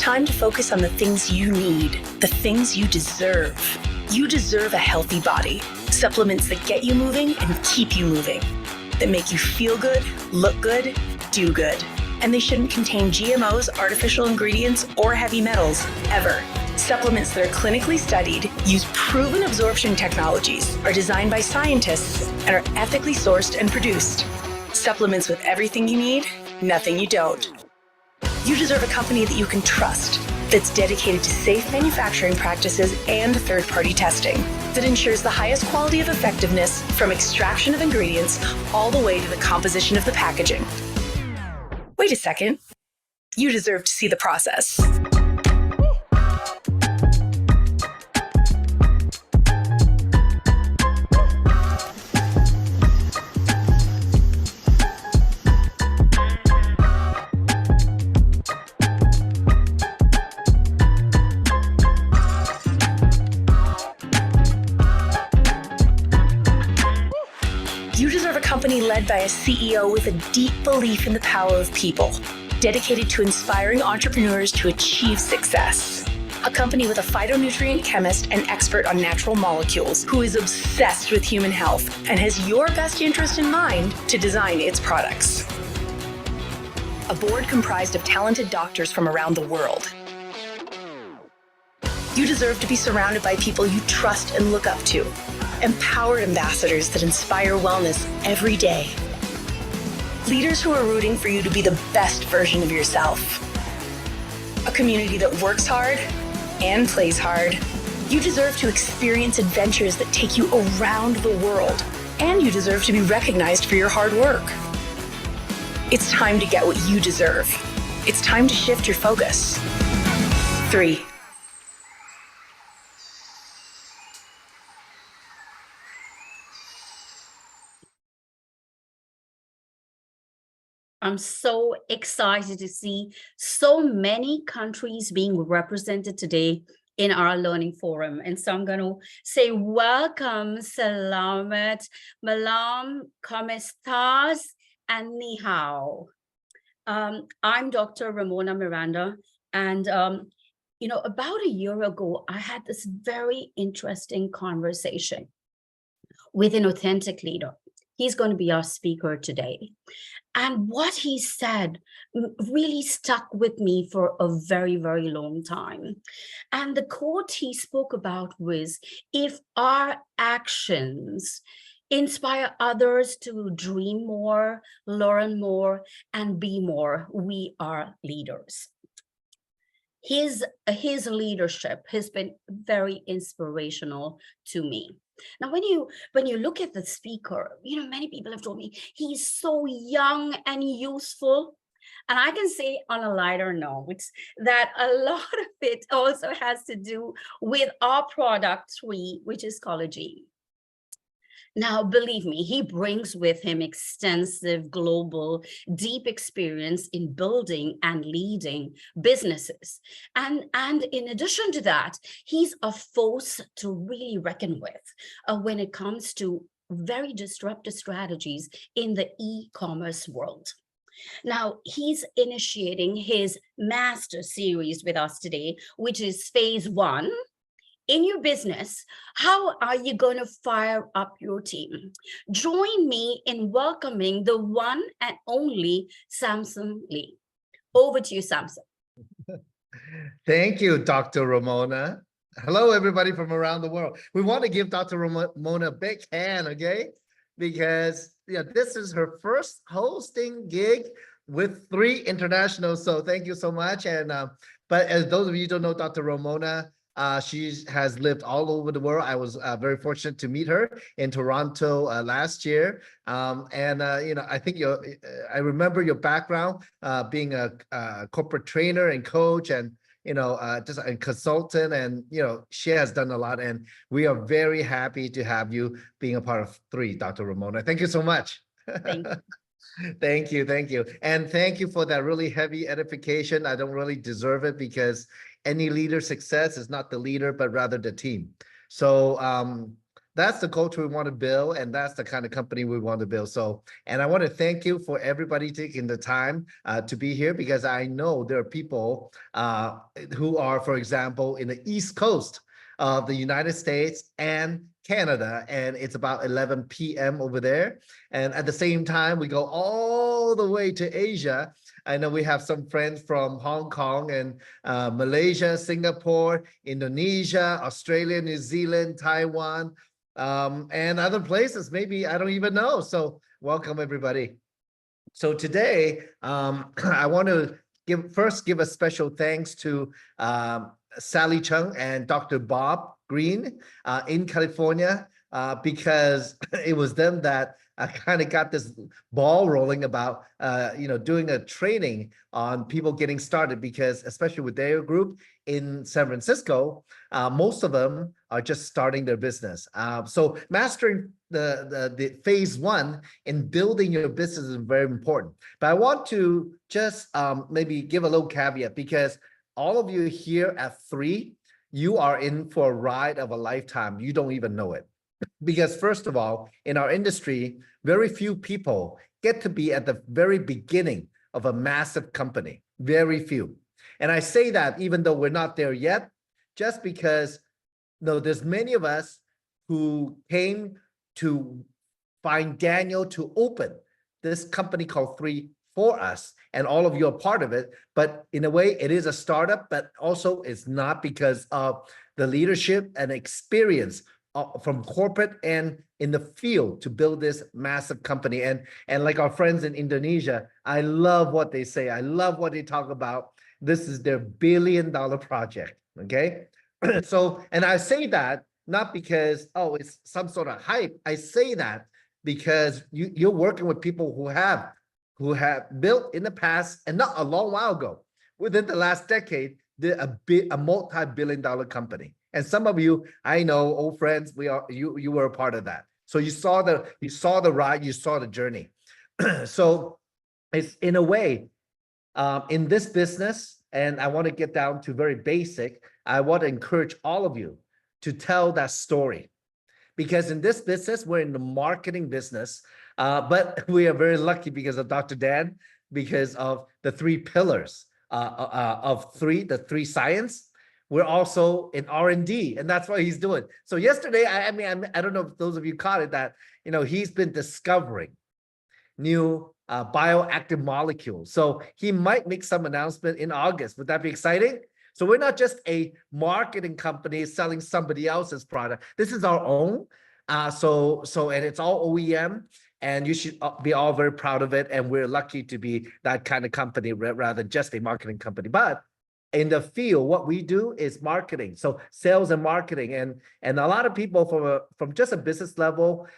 time to focus on the things you need, the things you deserve. You deserve a healthy body. Supplements that get you moving and keep you moving. That make you feel good, look good, do good. And they shouldn't contain GMOs, artificial ingredients, or heavy metals, ever. Supplements that are clinically studied, use proven absorption technologies, are designed by scientists, and are ethically sourced and produced. Supplements with everything you need, nothing you don't. You deserve a company that you can trust, that's dedicated to safe manufacturing practices and third-party testing, that ensures the highest quality of effectiveness from extraction of ingredients all the way to the composition of the packaging. Wait a second. You deserve to see the process. You deserve a company led by a CEO with a deep belief in the power of people, dedicated to inspiring entrepreneurs to achieve success. A company with a phytonutrient chemist and expert on natural molecules who is obsessed with human health and has your best interest in mind to design its products. A board comprised of talented doctors from around the world. You deserve to be surrounded by people you trust and look up to. Empowered ambassadors that inspire wellness every day. Leaders who are rooting for you to be the best version of yourself. A community that works hard and plays hard. You deserve to experience adventures that take you around the world, and you deserve to be recognized for your hard work. It's time to get what you deserve. It's time to shift your focus. 3. I'm so excited to see so many countries being represented today in our learning forum. And so I'm going to say welcome, salamat, malam, ¿cómo estás, and ni hao. I'm Dr. Ramona Miranda, and about a year ago, I had this very interesting conversation with an authentic leader. He's going to be our speaker today. And what he said really stuck with me for a very, very long time. And the quote he spoke about was, if our actions inspire others to dream more, learn more, and be more, we are leaders. His leadership has been very inspirational to me. Now, when you look at the speaker, many people have told me he's so young and youthful. And I can say on a lighter note that a lot of it also has to do with our product 3, which is Collagen. Now, believe me, he brings with him extensive global, deep experience in building and leading businesses. And in addition to that, he's a force to really reckon with when it comes to very disruptive strategies in the e-commerce world. Now, he's initiating his master series with us today, which is phase 1. In your business, how are you going to fire up your team? Join me in welcoming the one and only Samson Lee. Over to you, Samson. Thank you, Dr. Ramona. Hello, everybody from around the world. We want to give Dr. Ramona a big hand, okay? Because this is her first hosting gig with 3 internationals. So thank you so much. And but as those of you who don't know Dr. Ramona, she has lived all over the world. I was very fortunate to meet her in Toronto last year. I think I remember your background being a corporate trainer and coach and, just a consultant. And, she has done a lot. And we are very happy to have you being a part of 3, Dr. Ramona. Thank you so much. Thank you. Thank you. Thank you. And thank you for that really heavy edification. I don't really deserve it because any leader success is not the leader, but rather the team. So that's the culture we want to build, and that's the kind of company we want to build. So, and I want to thank you for everybody taking the time to be here, because I know there are people who are, for example, in the East Coast of the United States and Canada, and it's about 11 p.m. over there. And at the same time, we go all the way to Asia. I know we have some friends from Hong Kong and Malaysia, Singapore, Indonesia, Australia, New Zealand, Taiwan, and other places. Maybe I don't even know. So welcome, everybody. So today, I want to give a special thanks to Sally Chung and Dr. Bob Green in California, because it was them that kind of got this ball rolling about doing a training on people getting started, because especially with their group in San Francisco, most of them are just starting their business. So mastering the phase one in building your business is very important. But I want to just maybe give a little caveat, because all of you here at 3, you are in for a ride of a lifetime. You don't even know it. Because first of all, in our industry, very few people get to be at the very beginning of a massive company, very few. And I say that even though we're not there yet, just because there's many of us who came to find Daniel to open this company called 3 for us, and all of you are part of it. But in a way, it is a startup, but also it's not, because of the leadership and experience from corporate and in the field to build this massive company. And like our friends in Indonesia, I love what they say. I love what they talk about. This is their billion-dollar project, okay? So, and I say that not because, oh, it's some sort of hype. I say that because you're working with people who have built in the past, and not a long while ago, within the last decade, a multi-billion-dollar company. And some of you, I know, old friends, you were a part of that. So you saw the ride, you saw the journey. So it's in a way, in this business, and I want to get down to very basic, I want to encourage all of you to tell that story. Because in this business, we're in the marketing business, but we are very lucky because of Dr. Dan, because of the 3 pillars of the 3 science. We're also in R&D, and that's what he's doing. So yesterday, I don't know if those of you caught it, that he's been discovering new bioactive molecules. So he might make some announcement in August. Would that be exciting? So we're not just a marketing company selling somebody else's product. This is our own. And it's all OEM, and you should be all very proud of it. And we're lucky to be that kind of company rather than just a marketing company. But in the field, what we do is marketing. So sales and marketing, and a lot of people from just a business level,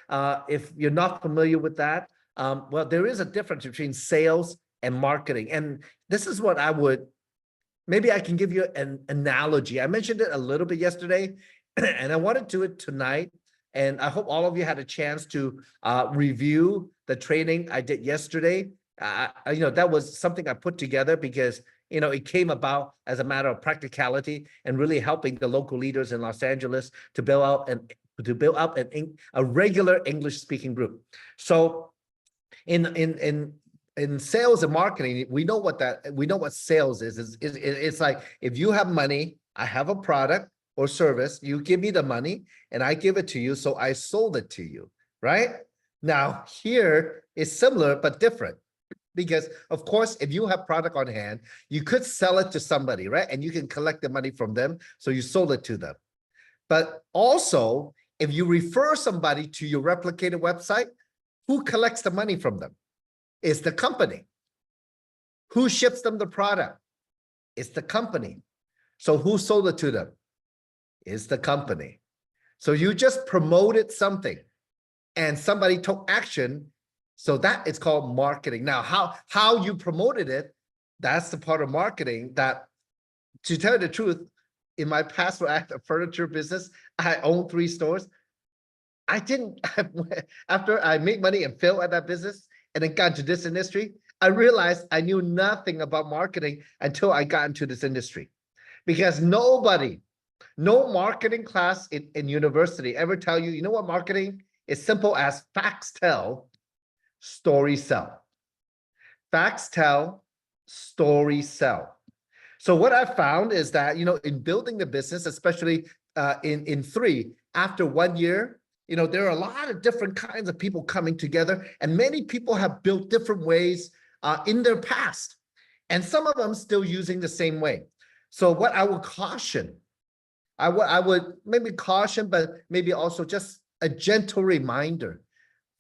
if you're not familiar with that, well, there is a difference between sales and marketing. And this is what maybe I can give you an analogy. I mentioned it a little bit yesterday, and I want to do it tonight. And I hope all of you had a chance to review the training I did yesterday. That was something I put together because it came about as a matter of practicality and really helping the local leaders in Los Angeles to build out a regular English-speaking group. So in sales and marketing, we know what sales is. It's like, if you have money, I have a product or service, you give me the money and I give it to you, so I sold it to you, right? Now here is similar but different. Because of course, if you have product on hand, you could sell it to somebody, right? And you can collect the money from them. So you sold it to them. But also, if you refer somebody to your replicated website, who collects the money from them? It's the company. Who ships them the product? It's the company. So who sold it to them? It's the company. So you just promoted something and somebody took action. So that is called marketing. Now, how you promoted it, that's the part of marketing that, to tell you the truth, in my past furniture business, I owned 3 stores. After I made money and failed at that business and then got into this industry, I realized I knew nothing about marketing until I got into this industry. Because nobody No marketing class in university ever tell you, you know what marketing is? Simple as facts tell, story sell. Facts tell, story sell. So what I found is that, in building the business, especially in three, after 1 year, there are a lot of different kinds of people coming together, and many people have built different ways in their past, and some of them still using the same way. So what I would caution, I would maybe caution, but maybe also just a gentle reminder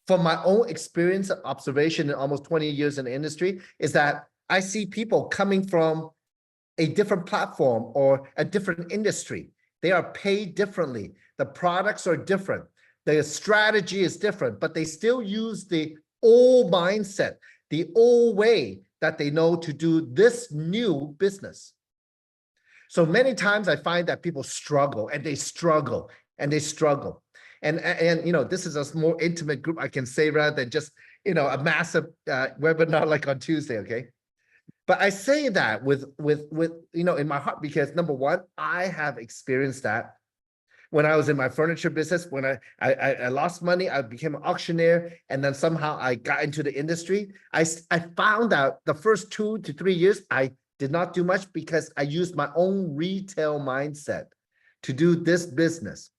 from my own experience and observation in almost 20 years in the industry, is that I see people coming from a different platform or a different industry. They are paid differently. The products are different. The strategy is different, but they still use the old mindset, the old way that they know to do this new business. So many times I find that people struggle and they struggle and they struggle. And this is a more intimate group, I can say, rather than just, a massive webinar like on Tuesday, okay? But I say that with in my heart, because number one, I have experienced that when I was in my furniture business. When I lost money, I became an auctioneer, and then somehow I got into the industry. I found out the first 2 to 3 years I did not do much because I used my own retail mindset to do this business.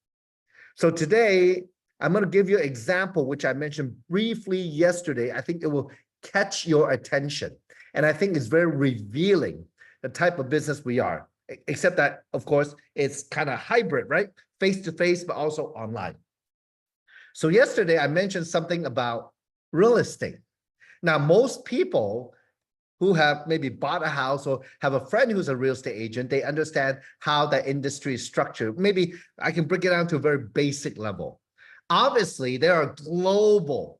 So today I'm going to give you an example which I mentioned briefly yesterday. I think it will catch your attention. And I think it's very revealing the type of business we are, except that, of course, it's kind of hybrid, right? Face-to-face, but also online. So yesterday, I mentioned something about real estate. Now, most people who have maybe bought a house or have a friend who's a real estate agent, they understand how that industry is structured. Maybe I can break it down to a very basic level. Obviously, there are global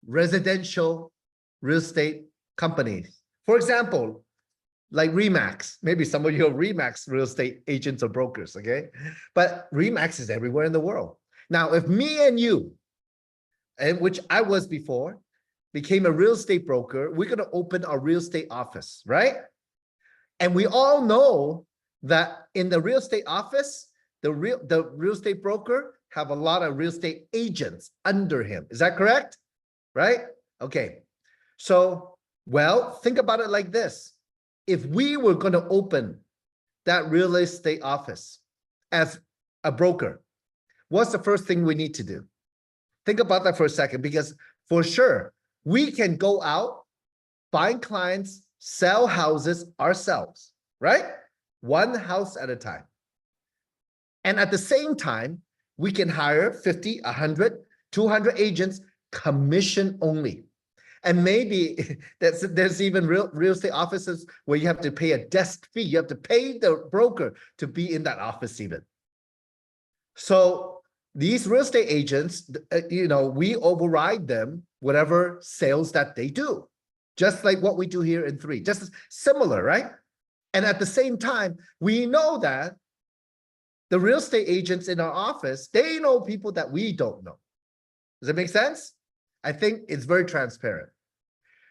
residential real estate companies. For example, like Remax. Maybe some of you are Remax real estate agents or brokers, okay? But Remax is everywhere in the world. Now, if me and you, and which I was before, became a real estate broker, we're going to open our real estate office, right? And we all know that in the real estate office, the real estate broker have a lot of real estate agents under him. Is that correct? Right? Okay. So, well, think about it like this. If we were going to open that real estate office as a broker, what's the first thing we need to do? Think about that for a second, because for sure, we can go out, find clients, sell houses ourselves, right? One house at a time. And at the same time, we can hire 50, 100, 200 agents, commission only. And maybe there's even real estate offices where you have to pay a desk fee. You have to pay the broker to be in that office even. So these real estate agents, we override them, whatever sales that they do, just like what we do here in 3, just similar, right? And at the same time, we know that the real estate agents in our office, they know people that we don't know. Does it make sense? I think it's very transparent.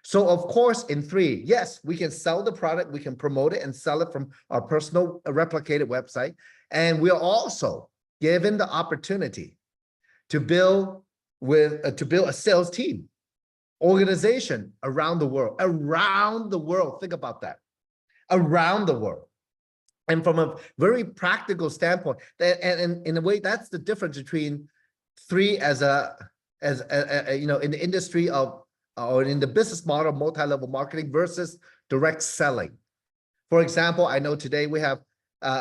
So of course, in 3, yes, we can sell the product, we can promote it and sell it from our personal replicated website. And we are also given the opportunity to build a sales team, organization around the world. Think about that, around the world. And from a very practical standpoint, and in a way, that's the difference between 3 as in the industry of, or in the business model of multi-level marketing versus direct selling. For example, I know today we have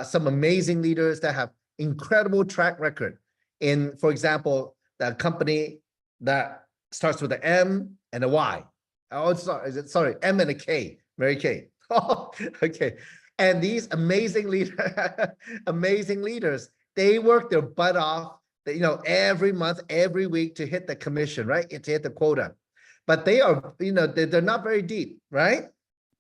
some amazing leaders that have incredible track record in, for example, the company that starts with an M and a Y. Oh, sorry, M and a K, Mary Kay. Oh, okay. And these amazing leaders, they work their butt off, every month, every week to hit the commission, right? To hit the quota. But they are, they're not very deep, right?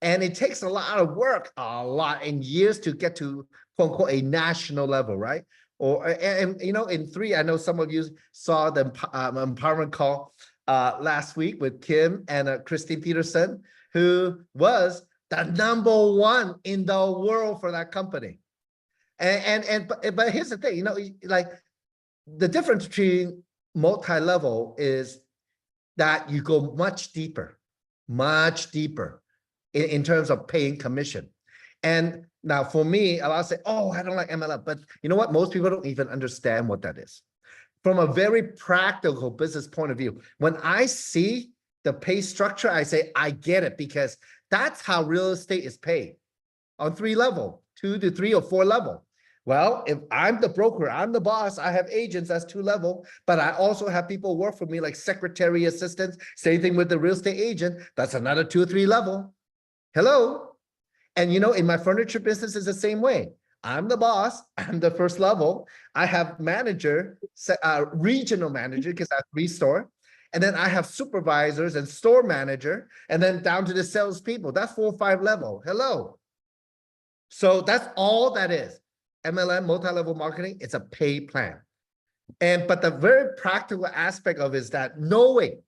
And it takes a lot of work, and years to get to, quote unquote, a national level, right? And in 3, I know some of you saw the empowerment call last week with Kim and Christine Peterson, who was the #1 in the world for that company. But here's the thing, you know, like the difference between multi-level is that you go much deeper in terms of paying commission. And now for me, I'll say, oh, I don't like MLM, but you know what? Most people don't even understand what that is. From a very practical business point of view, when I see the pay structure, I say, I get it, because that's how real estate is paid on 3 level, 2 to 3 or 4 level. Well, if I'm the broker, I'm the boss, I have agents, that's 2 level, but I also have people work for me like secretary assistants, same thing with the real estate agent, that's another 2 or 3 level. Hello. And you know, in my furniture business is the same way. I'm the boss, I'm the first level. I have manager, regional manager, because I have 3 stores. And then I have supervisors and store manager, and then down to the salespeople. That's 4 or 5 level. Hello. So that's all that is. MLM, multi-level marketing, it's a pay plan. But the very practical aspect of it is that knowing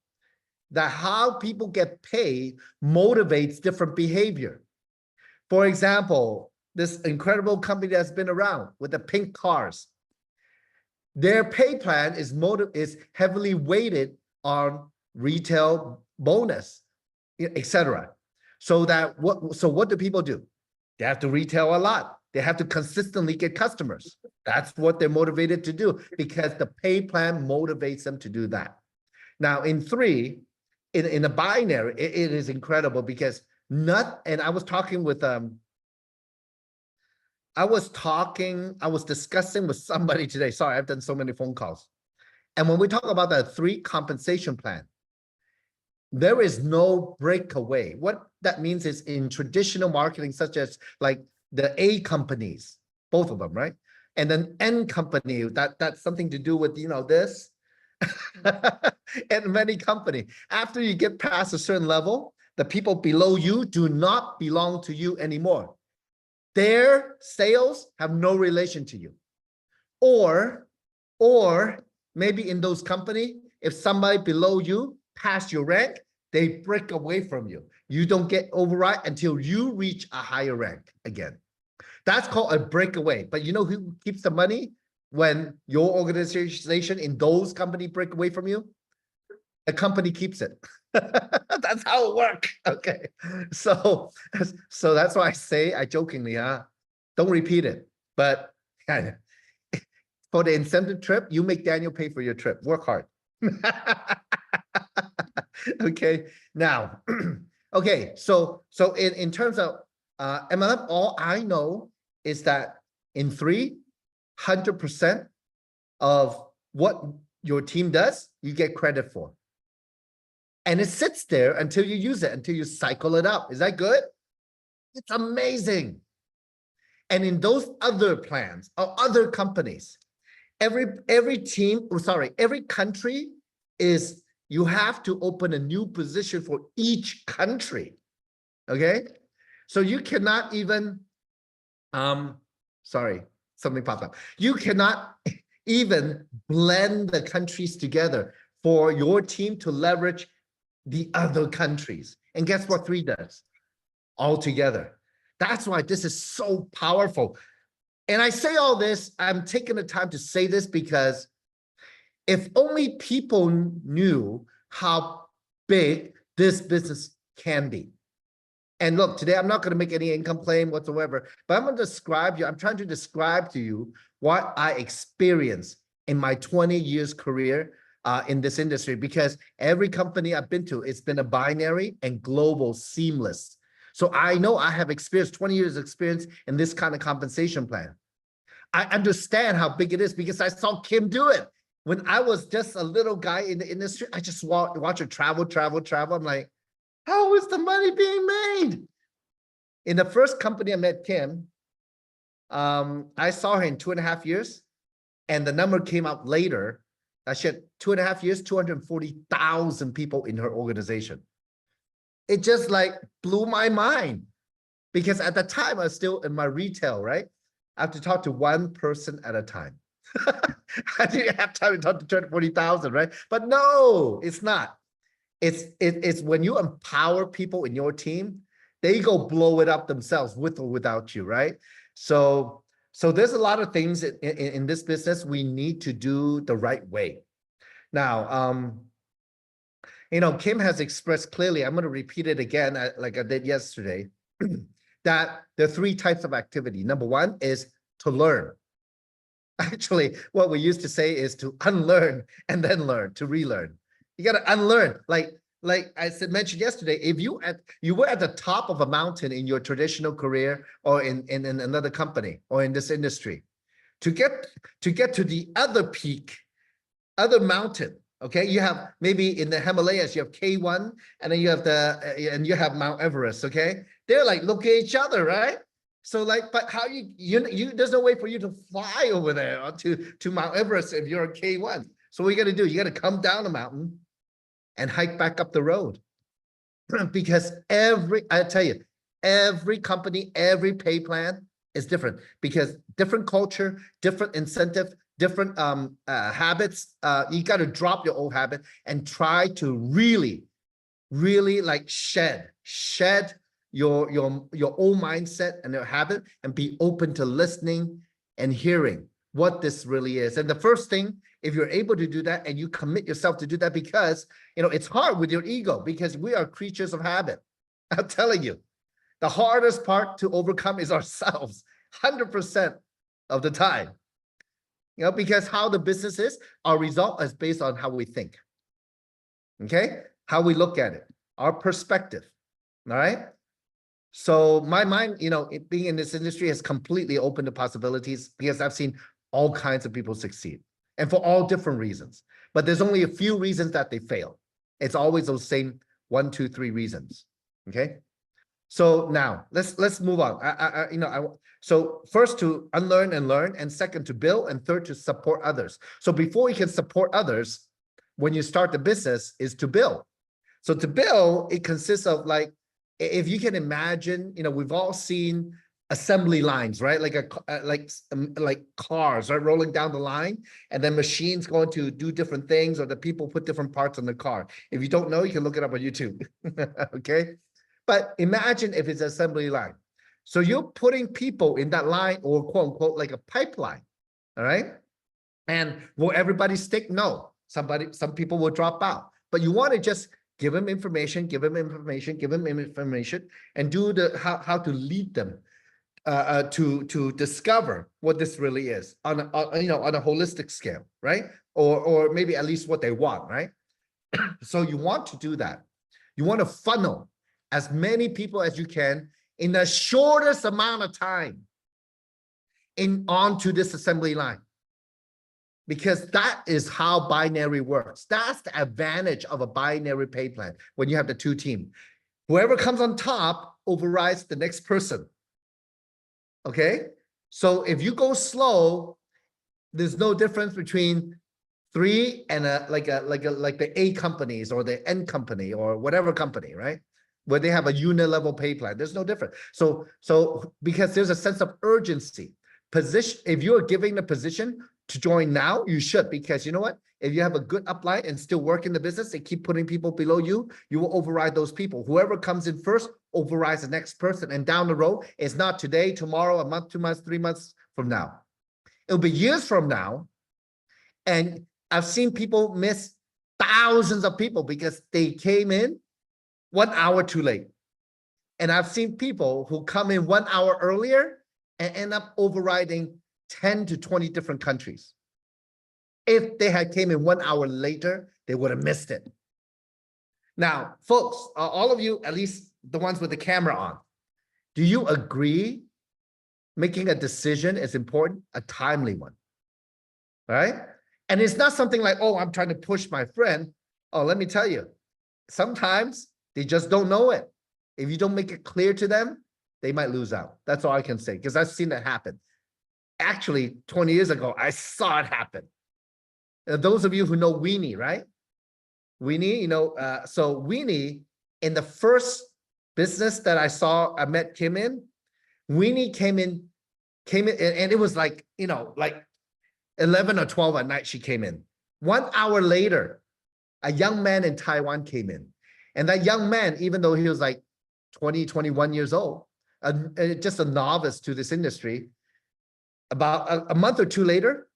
that how people get paid motivates different behavior. For example, this incredible company that's been around with the pink cars, their pay plan is heavily weighted on retail bonus, etc. So what do people do? They have to retail a lot. They have to consistently get customers. That's what they're motivated to do, because the pay plan motivates them to do that. Now in 3, in a binary, it is incredible, because and I was talking with I was discussing with somebody today. Sorry, I've done so many phone calls. And when we talk about the 3 compensation plan, there is no breakaway. What that means is, in traditional marketing, such as like the A companies, both of them, right? And then N company, that's something to do with, you know, this and many company. After you get past a certain level, the people below you do not belong to you anymore. Their sales have no relation to you. Or maybe in those companies, if somebody below you pass your rank, they break away from you. You don't get override until you reach a higher rank again. That's called a breakaway. But you know who keeps the money when your organization in those companies break away from you? The company keeps it. That's how it works. Okay. So that's why I jokingly, don't repeat it. But for the incentive trip, you make Daniel pay for your trip. Work hard. Okay. Now, okay. So in terms of MLM, all I know is that in 100% of what your team does, you get credit for. And it sits there until you use it, until you cycle it up. Is that good? It's amazing. And in those other plans or other companies, every team, every country is, you have to open a new position for each country. Okay? So you cannot even, something popped up. You cannot even blend the countries together for your team to leverage the other countries. And guess what 3 does? All together. That's why this is so powerful. And I say all this, I'm taking the time to say this because if only people knew how big this business can be. And look, today I'm not going to make any income claim whatsoever, but I'm trying to describe to you what I experienced in my 20 years career in this industry, because every company I've been to, it's been a binary and global seamless. So I know I have 20 years experience in this kind of compensation plan. I understand how big it is because I saw Kim do it. When I was just a little guy in the industry, I just watch her travel. I'm like, how is the money being made? In the first company I met Kim, I saw her in 2.5 years, and the number came out later. She had 2.5 years, 240,000 people in her organization. It just like blew my mind because at the time I was still in my retail, right? I have to talk to one person at a time. I didn't have time to talk to 240,000, right? But no, it's not. It's when you empower people in your team, they go blow it up themselves with or without you, right? So so there's a lot of things in this business we need to do the right way. Now, Kim has expressed clearly, I'm going to repeat it again, like I did yesterday, that there are three types of activity. Number one is to learn. Actually, what we used to say is to unlearn and then learn, to relearn. You got to unlearn. Like I mentioned yesterday, if you were at the top of a mountain in your traditional career or in another company or in this industry, to get to the other peak, other mountain, okay, you have maybe in the Himalayas, you have K1, and then you have and you have Mount Everest, okay? They're like looking at each other, right? So like, but how you there's no way for you to fly over there to Mount Everest if you're on K1. So what you got to do? You got to come down the mountain and hike back up the road. Because I tell you, every company, every pay plan is different because different culture, different incentive, different habits. You got to drop your old habit and try to really like shed your old mindset and your habit and be open to listening and hearing what this really is. And the first thing, if you're able to do that and you commit yourself to do that, because it's hard with your ego because we are creatures of habit. I'm telling you, the hardest part to overcome is ourselves 100% of the time. Because how the business is, our result is based on how we think. Okay? How we look at it, our perspective. All right? So my mind, being in this industry has completely opened the possibilities because I've seen all kinds of people succeed and for all different reasons. But there's only a few reasons that they fail. It's always those same 1, 2, 3 reasons. Okay? So now let's move on. So first to unlearn and learn, and second to build, and third to support others. So before you can support others, when you start the business, is to build. So to build, it consists of like, if you can imagine, we've all seen assembly lines, right? Like cars, right, rolling down the line, and then machines going to do different things, or the people put different parts on the car. If you don't know, you can look it up on YouTube. Okay. But imagine if it's an assembly line. So you're putting people in that line, or quote unquote, like a pipeline. All right. And will everybody stick? No. Some people will drop out. But you want to just give them information, and do how to lead them to discover what this really is on a holistic scale, right? Or maybe at least what they want, right? So you want to do that. You want to funnel as many people as you can in the shortest amount of time onto this assembly line. Because that is how binary works. That's the advantage of a binary pay plan when you have the two teams. Whoever comes on top overrides the next person. Okay? So if you go slow, there's no difference between 3 and like the A companies or the N company or whatever company, right? Where they have a unit level pay plan. There's no difference. So because there's a sense of urgency. If you're giving the position to join now, you should, because you know what? If you have a good upline and still work in the business, they keep putting people below you, you will override those people. Whoever comes in first overrides the next person. And down the road, it's not today, tomorrow, a month, 2 months, 3 months from now. It'll be years from now. And I've seen people miss thousands of people because they came in 1 hour too late. And I've seen people who come in 1 hour earlier and end up overriding 10 to 20 different countries. If they had came in 1 hour later, they would have missed it. Now, folks, all of you, at least the ones with the camera on, do you agree making a decision is important, a timely one? All right? And it's not something like, oh, I'm trying to push my friend. Oh, let me tell you, sometimes they just don't know it. If you don't make it clear to them, they might lose out. That's all I can say, because I've seen that happen. Actually, 20 years ago, I saw it happen. Those of you who know Weenie, right? Weenie, so Weenie, in the first business that I met Kim in, Weenie came in, and it was like 11 or 12 at night she came in. 1 hour later, a young man in Taiwan came in. And that young man, even though he was like 20, 21 years old, just a novice to this industry, About a month or two later,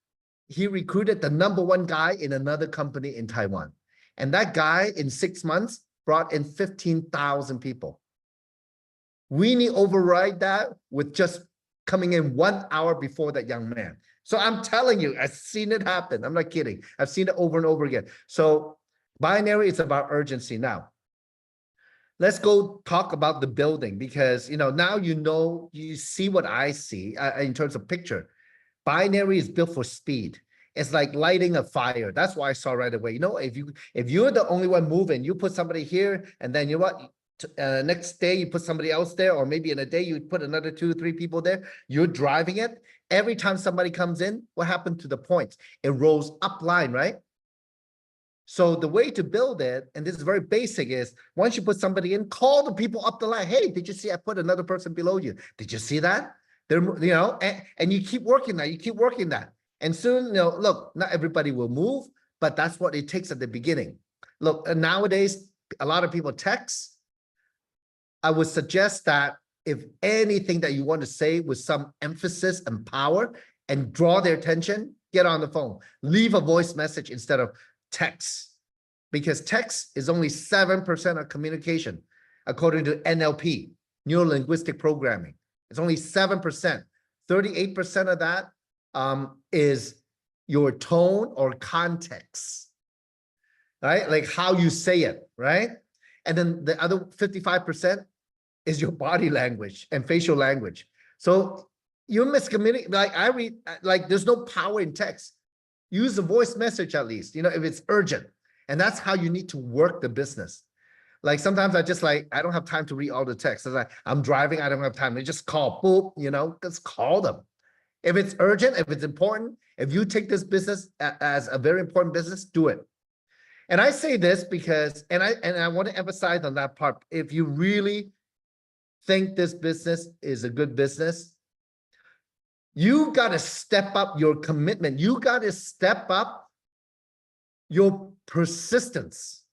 he recruited the #1 guy in another company in Taiwan. And that guy in 6 months brought in 15,000 people. We need to override that with just coming in 1 hour before that young man. So I'm telling you, I've seen it happen. I'm not kidding. I've seen it over and over again. So binary is about urgency. Now, let's go talk about the building, because now you see what I see in terms of picture. Binary is built for speed. It's like lighting a fire. That's why I saw right away. If you're the only one moving, you put somebody here, and then next day you put somebody else there, or maybe in a day you put another 2 or 3 people there. You're driving it. Every time somebody comes in, what happened to the points? It rolls up line, right? So the way to build it, and this is very basic, is once you put somebody in, call the people up the line. Hey, did you see I put another person below you? Did you see that? And you keep working that. You keep working that. And soon, look, not everybody will move, but that's what it takes at the beginning. Look, nowadays, a lot of people text. I would suggest that if anything that you want to say with some emphasis and power and draw their attention, get on the phone. Leave a voice message instead of text, because text is only 7% of communication, according to NLP, neuro-linguistic programming. It's only 7%. 38% of that is your tone or context, right? Like how you say it, right? And then the other 55% is your body language and facial language. So you miscommunicate. Like there's no power in text. Use a voice message at least, if it's urgent. And that's how you need to work the business. Like sometimes I don't have time to read all the text. I'm driving, I don't have time. They just call, boop, just call them. If it's urgent, if it's important, if you take this business as a very important business, do it. And I say this because, and I want to emphasize on that part. If you really think this business is a good business, you got to step up your commitment. You got to step up your persistence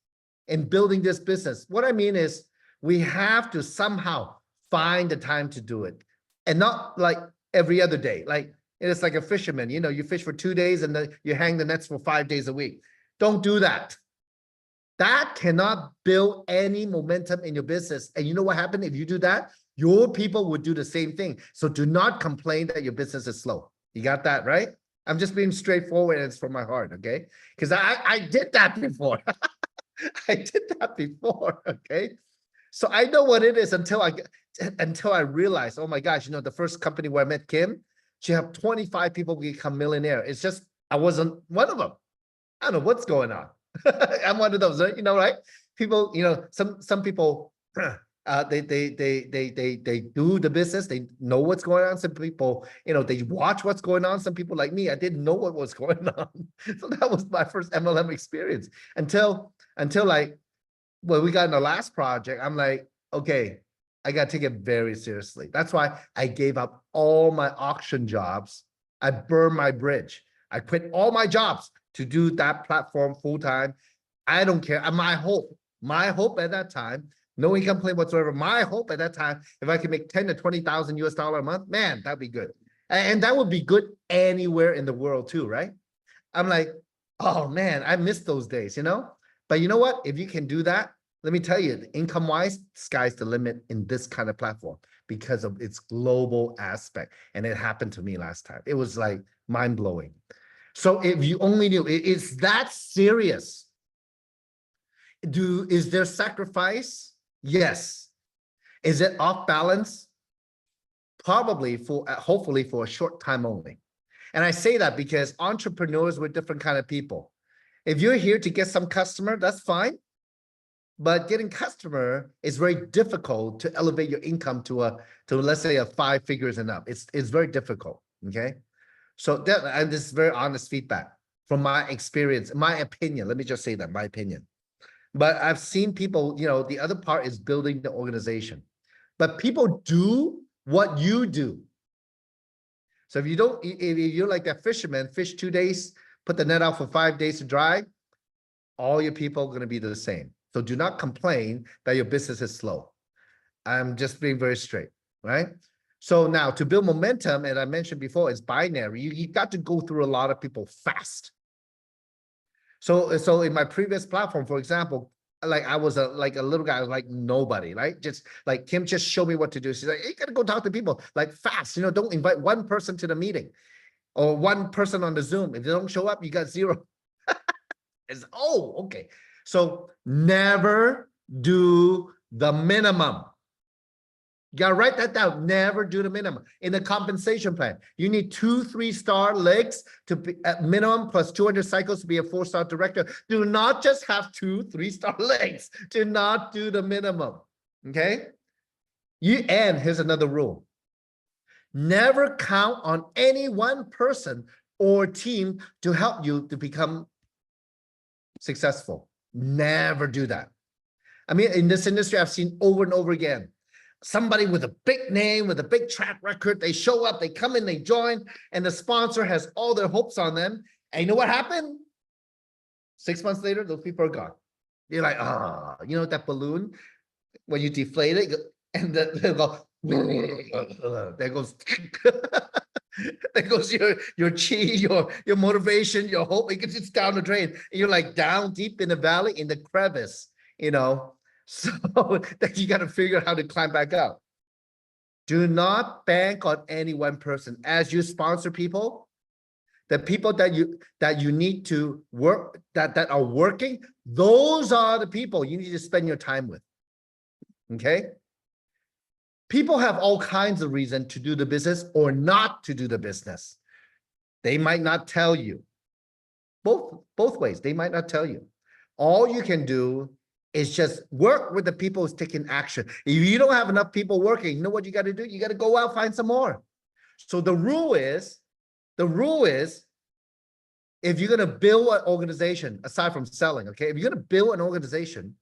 in building this business. What I mean is we have to somehow find the time to do it, and not like every other day. Like it's like a fisherman, you fish for 2 days and then you hang the nets for 5 days a week. Don't do that. That cannot build any momentum in your business. And you know what happened if you do that? Your people would do the same thing. So do not complain that your business is slow. You got that, right? I'm just being straightforward, and it's from my heart, okay? Because I did that before. I did that before, okay? So I know what it is until I realized, oh my gosh, the first company where I met Kim, she had 25 people become millionaire. It's just, I wasn't one of them. I don't know what's going on. I'm one of those, right? People, some people, they do the business. They know what's going on. Some people, they watch what's going on. Some people like me, I didn't know what was going on. So that was my first MLM experience until like, when we got in the last project, I'm like, okay, I got to take it very seriously. That's why I gave up all my auction jobs. I burned my bridge. I quit all my jobs to do that platform full time. I don't care. My hope at that time, no income claim whatsoever. My hope at that time, if I could make 10 to 20,000 US dollar a month, man, that'd be good. And that would be good anywhere in the world too, right? I'm like, oh man, I miss those days, But you know what? If you can do that, let me tell you, income-wise, sky's the limit in this kind of platform because of its global aspect. And it happened to me last time. It was like mind-blowing. So if you only knew, it's that serious. Is there sacrifice? Yes. Is it off balance? Probably hopefully for a short time only. And I say that because entrepreneurs were different kind of people. If you're here to get some customer, that's fine. But getting customer is very difficult to elevate your income to let's say a 5 figures and up. It's very difficult. Okay. So and this is very honest feedback from my experience, my opinion. Let me just say that, my opinion. But I've seen people, the other part is building the organization. But people do what you do. So if you're like that fisherman, fish 2 days, put the net out for 5 days to dry, all your people are going to be the same. So do not complain that your business is slow. I'm just being very straight, right? So now to build momentum, and I mentioned before, it's binary. You got to go through a lot of people fast. So in my previous platform, for example, like I was a little guy, I was like nobody, right? Just like Kim just showed me what to do. She's like, hey, you gotta go talk to people like fast, don't invite one person to the meeting or one person on the Zoom. If they don't show up, you got 0. It's, oh, okay. So never do the minimum. You gotta write that down. Never do the minimum. In the compensation plan, you need 2 3-star legs to be at minimum plus 200 cycles to be a 4-star director. Do not just have 2 3-star legs. Do not do the minimum. Okay. And here's another rule. Never count on any one person or team to help you to become successful. Never do that. I mean, in this industry, I've seen over and over again. Somebody with a big name, with a big track record, they show up, they come in, they join, and the sponsor has all their hopes on them. And you know what happened? 6 months later, those people are gone. You're like, that balloon, when you deflate it, and they go, there goes, there goes your chi, your motivation, your hope. It gets just down the drain. And you're like down deep in the valley, in the crevice, So that you got to figure out how to climb back up. Do not bank on any one person. As you sponsor people, the people that you need to work, that are working, those are the people you need to spend your time with. Okay? People have all kinds of reasons to do the business or not to do the business. They might not tell you. Both ways, they might not tell you. All you can do is just work with the people who's taking action. If you don't have enough people working, you know what you got to do? You got to go out, find some more. So the rule is, if you're going to build an organization, aside from selling, okay, if you're going to build an organization,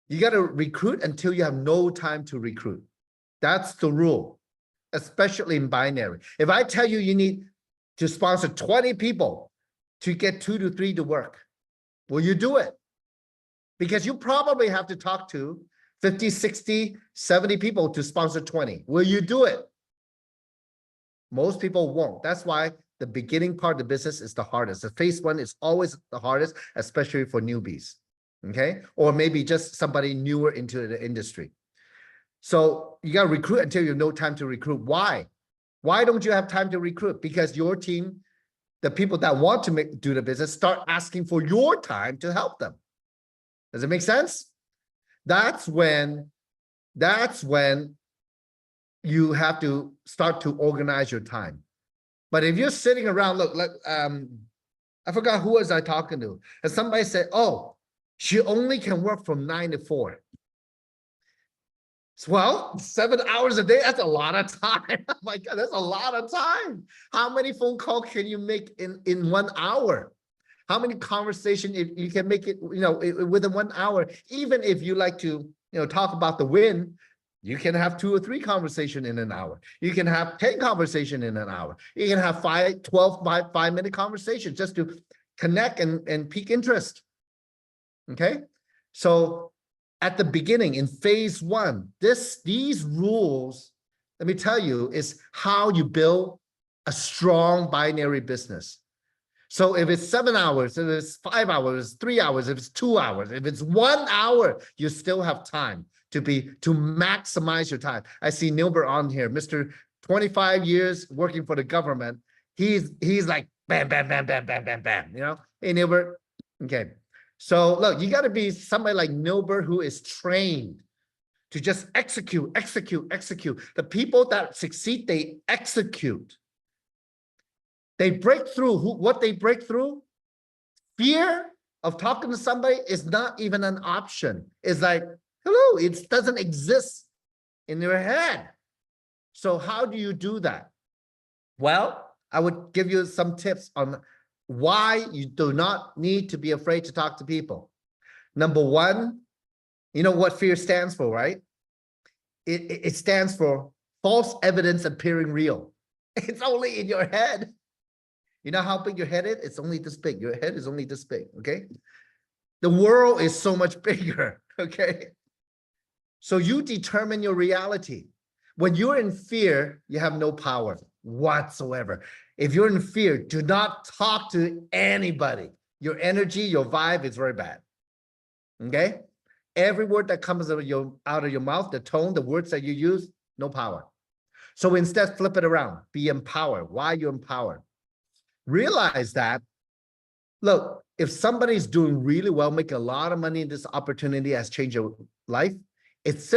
you got to recruit until you have no time to recruit. That's the rule, especially in binary. If I tell you you need to sponsor 20 people to get 2 to 3 to work, will you do it? Because you probably have to talk to 50, 60, 70 people to sponsor 20. Will you do it? Most people won't. That's why the beginning part of the business is the hardest. The phase 1 is always the hardest, especially for newbies, okay? Or maybe just somebody newer into the industry. So you got to recruit until you have no time to recruit. Why? Why don't you have time to recruit? Because your team, the people that want to do the business, start asking for your time to help them. Does it make sense? That's when you have to start to organize your time. But if you're sitting around, look, like I forgot who was I talking to, and somebody said, "Oh, she only can work from 9 to 4." Well, 7 hours a day, that's a lot of time. Oh my God, that's a lot of time. How many phone calls can you make in 1 hour? How many conversations if you can make it, within 1 hour? Even if you like to, talk about the win, you can have 2 or 3 conversations in an hour. You can have 10 conversations in an hour. You can have 12 5-minute conversations just to connect and pique interest. Okay, so at the beginning in phase 1, these rules, let me tell you, is how you build a strong binary business. So if it's 7 hours, if it's 5 hours, 3 hours, if it's 2 hours, if it's 1 hour, you still have time to maximize your time. I see Nilbert on here, Mr. 25 years working for the government. He's like bam, bam, bam, bam, bam, bam, bam. Hey Nilbert. Okay. So look, you got to be somebody like Nilbert who is trained to just execute. The people that succeed, they execute. They break through. What they break through? Fear of talking to somebody is not even an option. It's like, hello, it doesn't exist in your head. So how do you do that? Well, I would give you some tips on why you do not need to be afraid to talk to people. Number 1, you know what fear stands for, right? It stands for false evidence appearing real. It's only in your head. You know how big your head is? It's only this big. Your head is only this big, okay? The world is so much bigger, okay? So you determine your reality. When you're in fear, you have no power whatsoever. If you're in fear, do not talk to anybody. Your energy, your vibe is very bad. Okay? Every word that comes out of your mouth, the tone, the words that you use, no power. So instead, flip it around. Be empowered. Why are you empowered? Realize that, look, if somebody's doing really well, making a lot of money, this opportunity has changed your life, it's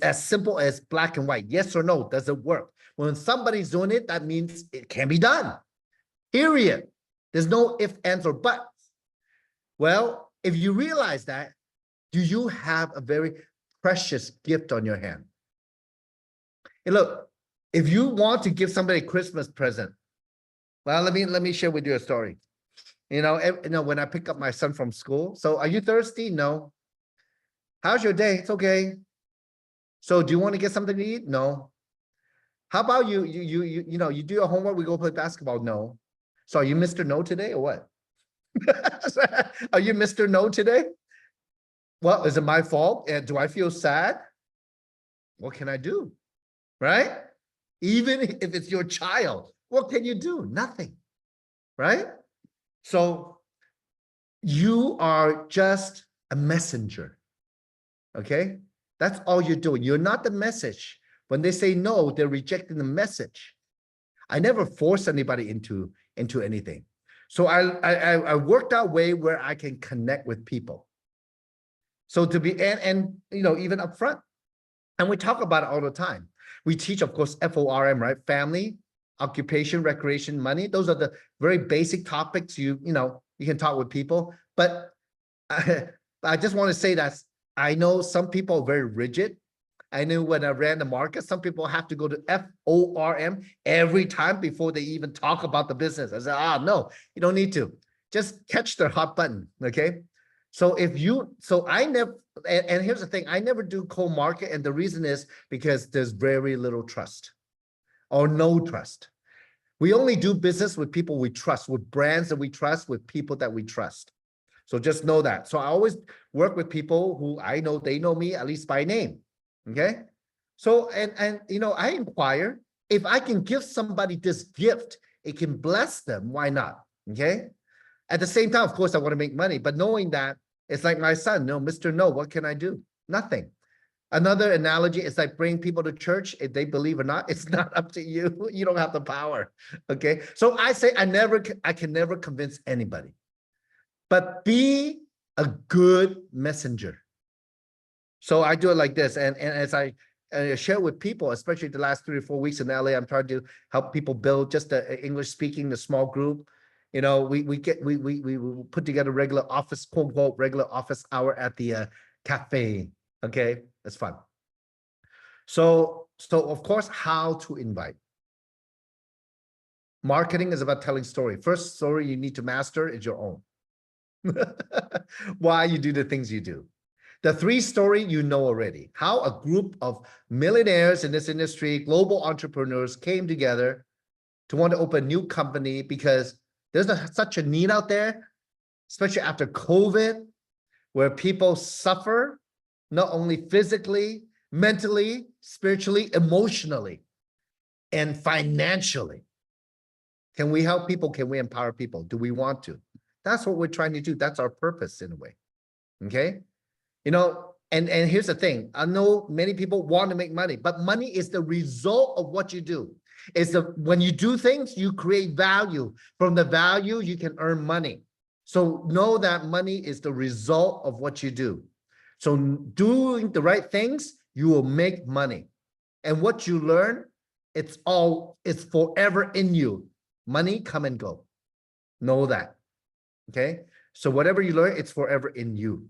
as simple as black and white. Yes or no, does it work? When somebody's doing it, that means it can be done. Period. There's no if, ands, or buts. Well, if you realize that, do you have a very precious gift on your hand? And look, if you want to give somebody a Christmas present, well, let me share with you a story. When I pick up my son from school, so are you thirsty? No. How's your day? It's okay. So do you want to get something to eat? No. How about you do your homework, we go play basketball? No. So are you Mr. No today or what? Are you Mr. No today? Well, is it my fault? And do I feel sad? What can I do? Right? Even if it's your child, what can you do? Nothing. Right? So you are just a messenger. Okay? That's all you're doing. You're not the message. When they say no, they're rejecting the message. I never force anybody into anything. So I worked out a way where I can connect with people. So to be, and even up front. And we talk about it all the time. We teach, of course, FORM, right? Family, occupation, recreation, money. Those are the very basic topics you can talk with people. But I just want to say that I know some people are very rigid. I knew when I ran the market, some people have to go to FORM every time before they even talk about the business. I said, no, you don't need to. Just catch their hot button, okay? So I never, and here's the thing, I never do cold market, and the reason is because there's very little trust or no trust. We only do business with people we trust, with brands that we trust, with people that we trust. So just know that. So I always work with people who I know, they know me at least by name. Okay. So, I inquire if I can give somebody this gift, it can bless them. Why not? Okay. At the same time, of course, I want to make money, but knowing that it's like my son, no, Mr. No, what can I do? Nothing. Another analogy is like bring people to church. If they believe or not, it's not up to you. You don't have the power. Okay. So I say I can never convince anybody, but be a good messenger. So I do it like this. And as I share with people, especially the last 3 or 4 weeks in LA, I'm trying to help people build just the English speaking, the small group. We put together regular office, quote unquote, regular office hour at the cafe. Okay, that's fun. So of course, how to invite. Marketing is about telling story. First story you need to master is your own. Why you do the things you do. The 3 story you know already. How a group of millionaires in this industry, global entrepreneurs came together to want to open a new company because there's such a need out there, especially after COVID, where people suffer, not only physically, mentally, spiritually, emotionally, and financially. Can we help people? Can we empower people? Do we want to? That's what we're trying to do. That's our purpose in a way. Okay? And here's the thing. I know many people want to make money, but money is the result of what you do. When you do things, you create value. From the value, you can earn money. So know that money is the result of what you do. So doing the right things, you will make money. And what you learn, it's forever in you. Money come and go. Know that. Okay. So whatever you learn, it's forever in you.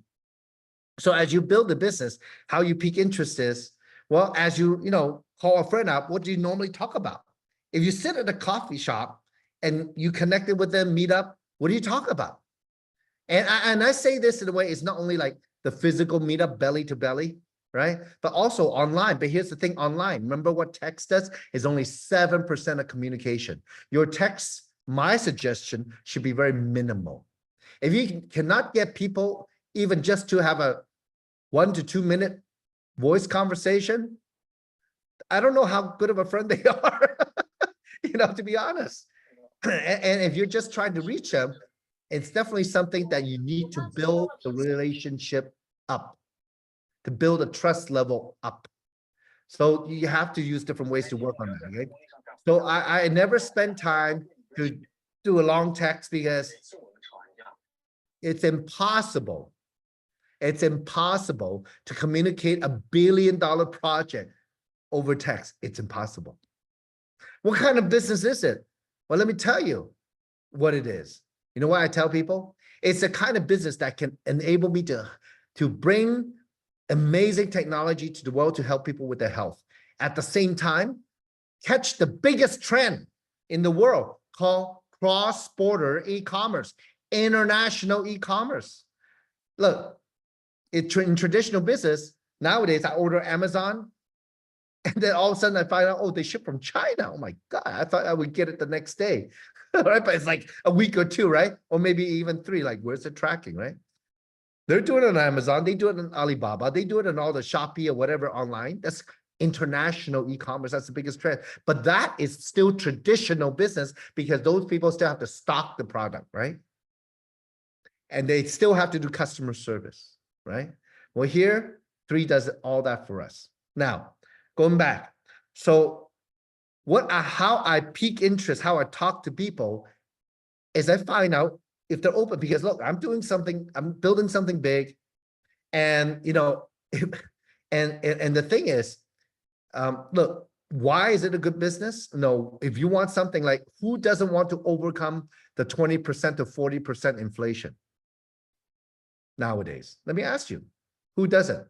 So as you build the business, how you pique interest is, well, as you call a friend up, what do you normally talk about? If you sit at a coffee shop and you connected with them, meet up, what do you talk about? And I say this in a way, it's not only like the physical meetup, belly to belly, right? But also online. But here's the thing, online. Remember what text does? Is only 7% of communication. Your text, my suggestion, should be very minimal. If you cannot get people even just to have a 1 to 2 minute voice conversation, I don't know how good of a friend they are, to be honest. And if you're just trying to reach them, it's definitely something that you need to build the relationship up, to build a trust level up. So you have to use different ways to work on that, okay? So I never spend time to do a long text because it's impossible. It's impossible to communicate $1 billion project over text. It's impossible. What kind of business is it? Well, let me tell you what it is. You know what I tell people? It's the kind of business that can enable me to bring amazing technology to the world to help people with their health. At the same time, catch the biggest trend in the world called cross-border e-commerce, international e-commerce. Look, in traditional business, nowadays I order Amazon, and then all of a sudden I find out, oh, they ship from China. Oh my God, I thought I would get it the next day. Right? But it's like a week or two, right? Or maybe even 3, like where's the tracking, right? They're doing it on Amazon, they do it on Alibaba, they do it on all the Shopee or whatever online. That's international e-commerce. That's the biggest trend. But that is still traditional business because those people still have to stock the product, right? And they still have to do customer service, right? Well, here, 3 does all that for us. Now, going back. So how I pique interest, how I talk to people is I find out if they're open, because look, I'm doing something, I'm building something big. And, and the thing is, look, why is it a good business? No, if you want something like, who doesn't want to overcome the 20% to 40% inflation nowadays? Let me ask you, who doesn't,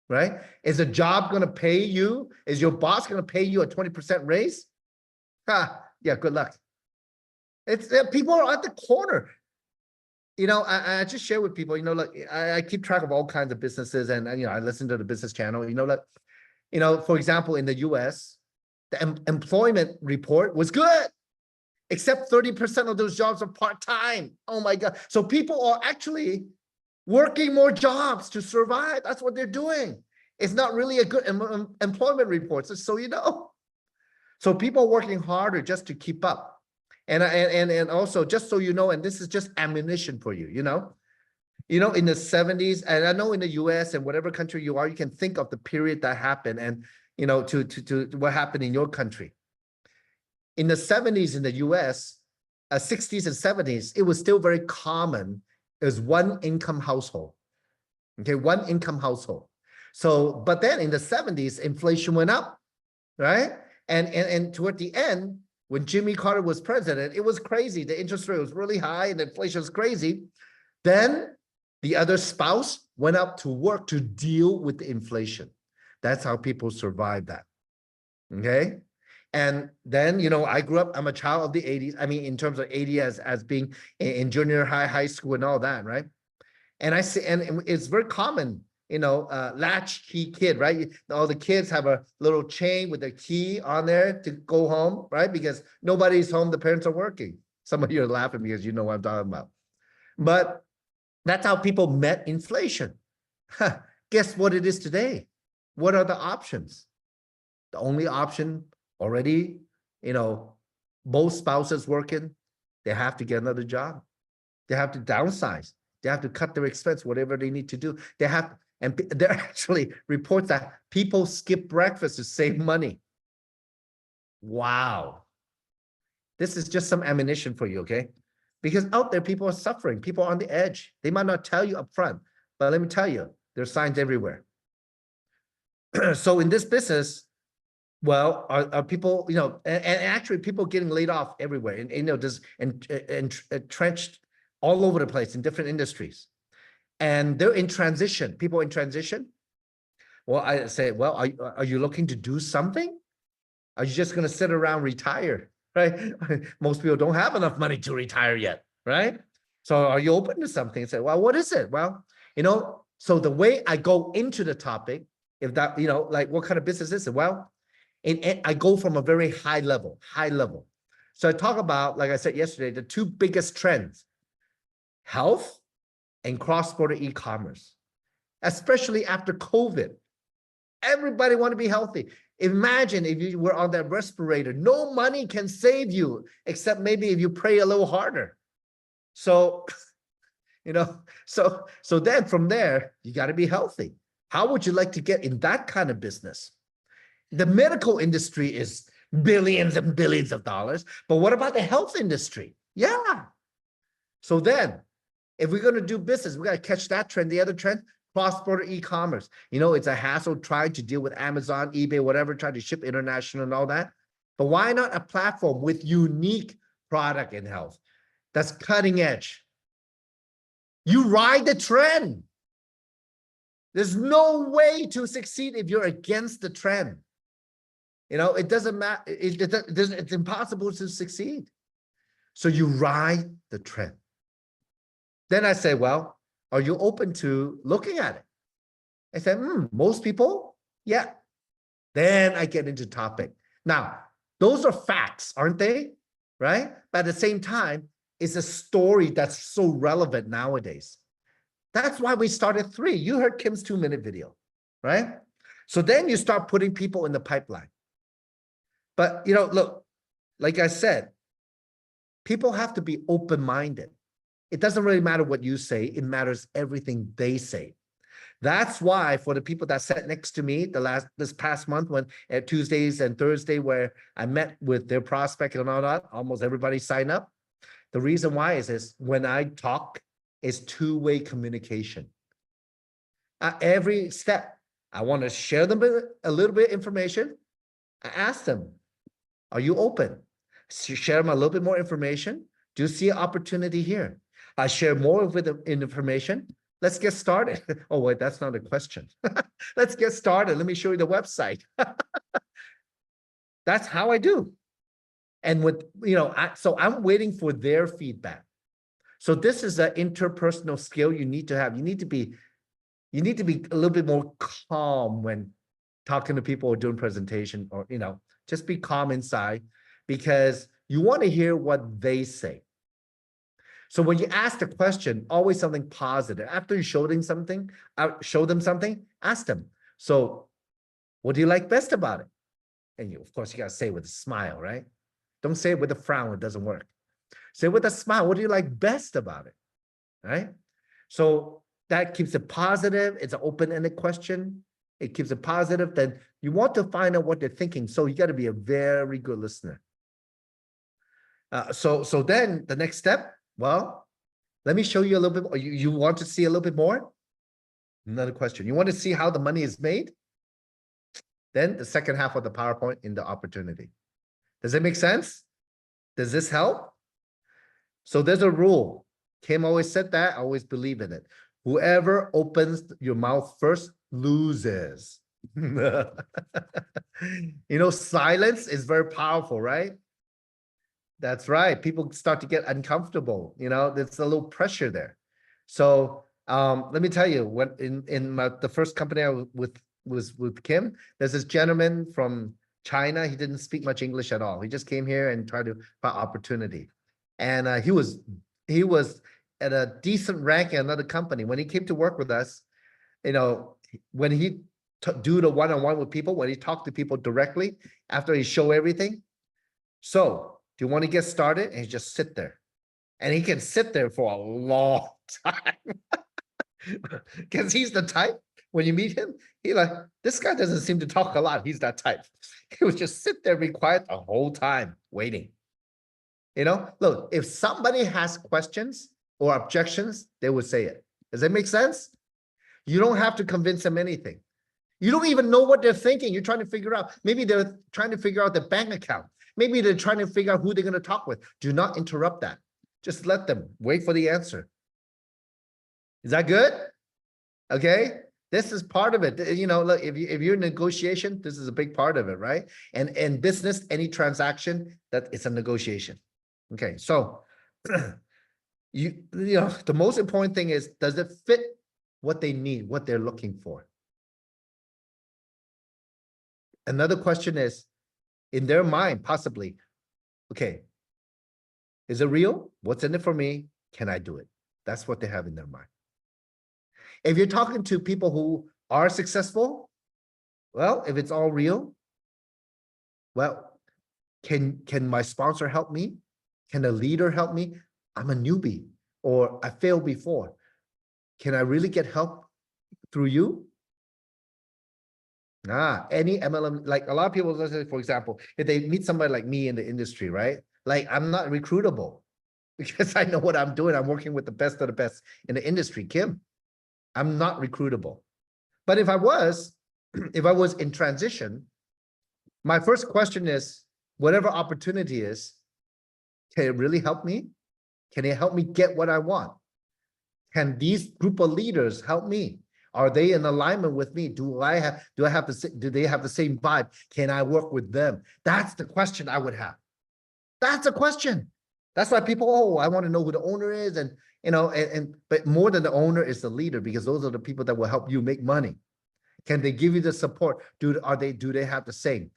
right? Is a job going to pay you? Is your boss going to pay you a 20% raise? Yeah, good luck. It's people are at the corner. I just share with people, look, I keep track of all kinds of businesses, and I listen to the business channel, for example, in the US, the employment report was good, except 30% of those jobs are part-time. Oh my God. So people are actually working more jobs to survive. That's what they're doing. It's not really a good employment report, just so you know. So people are working harder just to keep up. And also, just so you know, and this is just ammunition for you, in the 70s, and I know in the US and whatever country you are, you can think of the period that happened and, to what happened in your country. In the 70s in the US, 60s and 70s, it was still very common as one income household. Okay, one income household. So, but then in the 70s, inflation went up, right? And toward the end, when Jimmy Carter was president, it was crazy. The interest rate was really high and the inflation was crazy. Then the other spouse went out to work to deal with the inflation. That's how people survived that. Okay. And then, I grew up, I'm a child of the 80s. I mean, in terms of 80 as being in junior high school and all that, right? And I see, and it's very common, latchkey kid, right? All the kids have a little chain with a key on there to go home, right? Because nobody's home, the parents are working. Some of you are laughing because you know what I'm talking about. But that's how people met inflation. Guess what it is today? What are the options? The only option already, both spouses working, they have to get another job. They have to downsize. They have to cut their expense, whatever they need to do. They have, and there are actually reports that people skip breakfast to save money. Wow. This is just some ammunition for you, okay? Because out there, people are suffering. People are on the edge. They might not tell you up front, but let me tell you, there's signs everywhere. So in this business, well, are people, and actually people getting laid off everywhere, and just entrenched all over the place in different industries, and they're in transition. People in transition. Well, I say, well, are you looking to do something? Are you just going to sit around retire? Right? Most people don't have enough money to retire yet, right? So are you open to something? And say, well, what is it? Well, so the way I go into the topic, if that, like what kind of business is it? Well, I go from a very high level. So I talk about, like I said yesterday, the 2 biggest trends, health and cross-border e-commerce, especially after COVID. Everybody want to be healthy. Imagine if you were on that respirator, no money can save you, except maybe if you pray a little harder. So, so then from there, you got to be healthy. How would you like to get in that kind of business? The medical industry is billions and billions of dollars, but what about the health industry? Yeah. So then, if we're going to do business, we got to catch that trend. The other trend, cross-border e-commerce. It's a hassle trying to deal with Amazon, eBay, whatever, trying to ship international and all that. But why not a platform with unique product in health that's cutting edge? You ride the trend. There's no way to succeed if you're against the trend. It doesn't matter. It's impossible to succeed. So you ride the trend. Then I say, well, are you open to looking at it? I said, most people, yeah. Then I get into topic. Now, those are facts, aren't they? Right? But at the same time, it's a story that's so relevant nowadays. That's why we started 3. You heard Kim's 2-minute video, right? So then you start putting people in the pipeline. But, look, like I said, people have to be open-minded. It doesn't really matter what you say. It matters everything they say. That's why for the people that sat next to me this past month, when at Tuesdays and Thursday, where I met with their prospect and all that, almost everybody signed up. The reason why is when I talk, it's two-way communication. At every step, I want to share them a little bit of information. I ask them, are you open? Share them a little bit more information. Do you see an opportunity here? I share more with the information. Let's get started. Oh, wait, that's not a question. Let's get started. Let me show you the website. That's how I do. And so I'm waiting for their feedback. So this is an interpersonal skill you need to have. You need to be a little bit more calm when talking to people or doing presentation, or, just be calm inside, because you want to hear what they say. So when you ask the question, always something positive. After you show them something, ask them, so what do you like best about it? And of course, you got to say it with a smile, right? Don't say it with a frown. It doesn't work. Say it with a smile. What do you like best about it? Right? So that keeps it positive. It's an open-ended question. It keeps it positive. Then you want to find out what they're thinking. So you got to be a very good listener. So then the next step, well, let me show you a little bit. You want to see a little bit more? Another question. You want to see how the money is made? Then the second half of the PowerPoint in the opportunity. Does it make sense? Does this help? So there's a rule. Kim always said that. I always believe in it. Whoever opens your mouth first loses. Silence is very powerful, right? That's right. People start to get uncomfortable. There's a little pressure there. So let me tell you, when in the first company I was with Kim, there's this gentleman from China. He didn't speak much English at all. He just came here and tried to find opportunity. And he was at a decent rank in another company. When he came to work with us, when he do the one-on-one with people, when he talked to people directly, after he show everything, so do you want to get started? And he just sit there. And he can sit there for a long time. Because he's the type, when you meet him, this guy doesn't seem to talk a lot. He's that type. He would just sit there, be quiet the whole time, waiting. Look, if somebody has questions or objections, they would say it. Does that make sense? You don't have to convince them anything. You don't even know what they're thinking. You're trying to figure out. Maybe they're trying to figure out their bank account. Maybe they're trying to figure out who they're going to talk with. Do not interrupt that. Just let them wait for the answer. Is that good? Okay. This is part of it. Look, if you're in negotiation, this is a big part of it, right? And in business, any transaction, that it's a negotiation. Okay. So the most important thing is, does it fit what they need, what they're looking for? Another question is, in their mind, possibly, okay, is it real? What's in it for me? Can I do it? That's what they have in their mind. If you're talking to people who are successful, well, if it's all real, Well, can my sponsor help me? Can a leader help me? I'm a newbie or I failed before. Can I really get help through you? Any MLM, like a lot of people, let's say, for example, if they meet somebody like me in the industry, right? Like I'm not recruitable because I know what I'm doing. I'm working with the best of the best in the industry, Kim. I'm not recruitable. But if I was, if I was in transition, my first question is, whatever opportunity is, can it really help me? Can it help me get what I want? Can these group of leaders help me? Are they in alignment with me? Do they have the same vibe? Can I work with them? That's the question I would have. That's a question. That's why people, oh, I want to know who the owner is. And, but more than the owner is the leader, because those are the people that will help you make money. Can they give you the support? Do they have the same?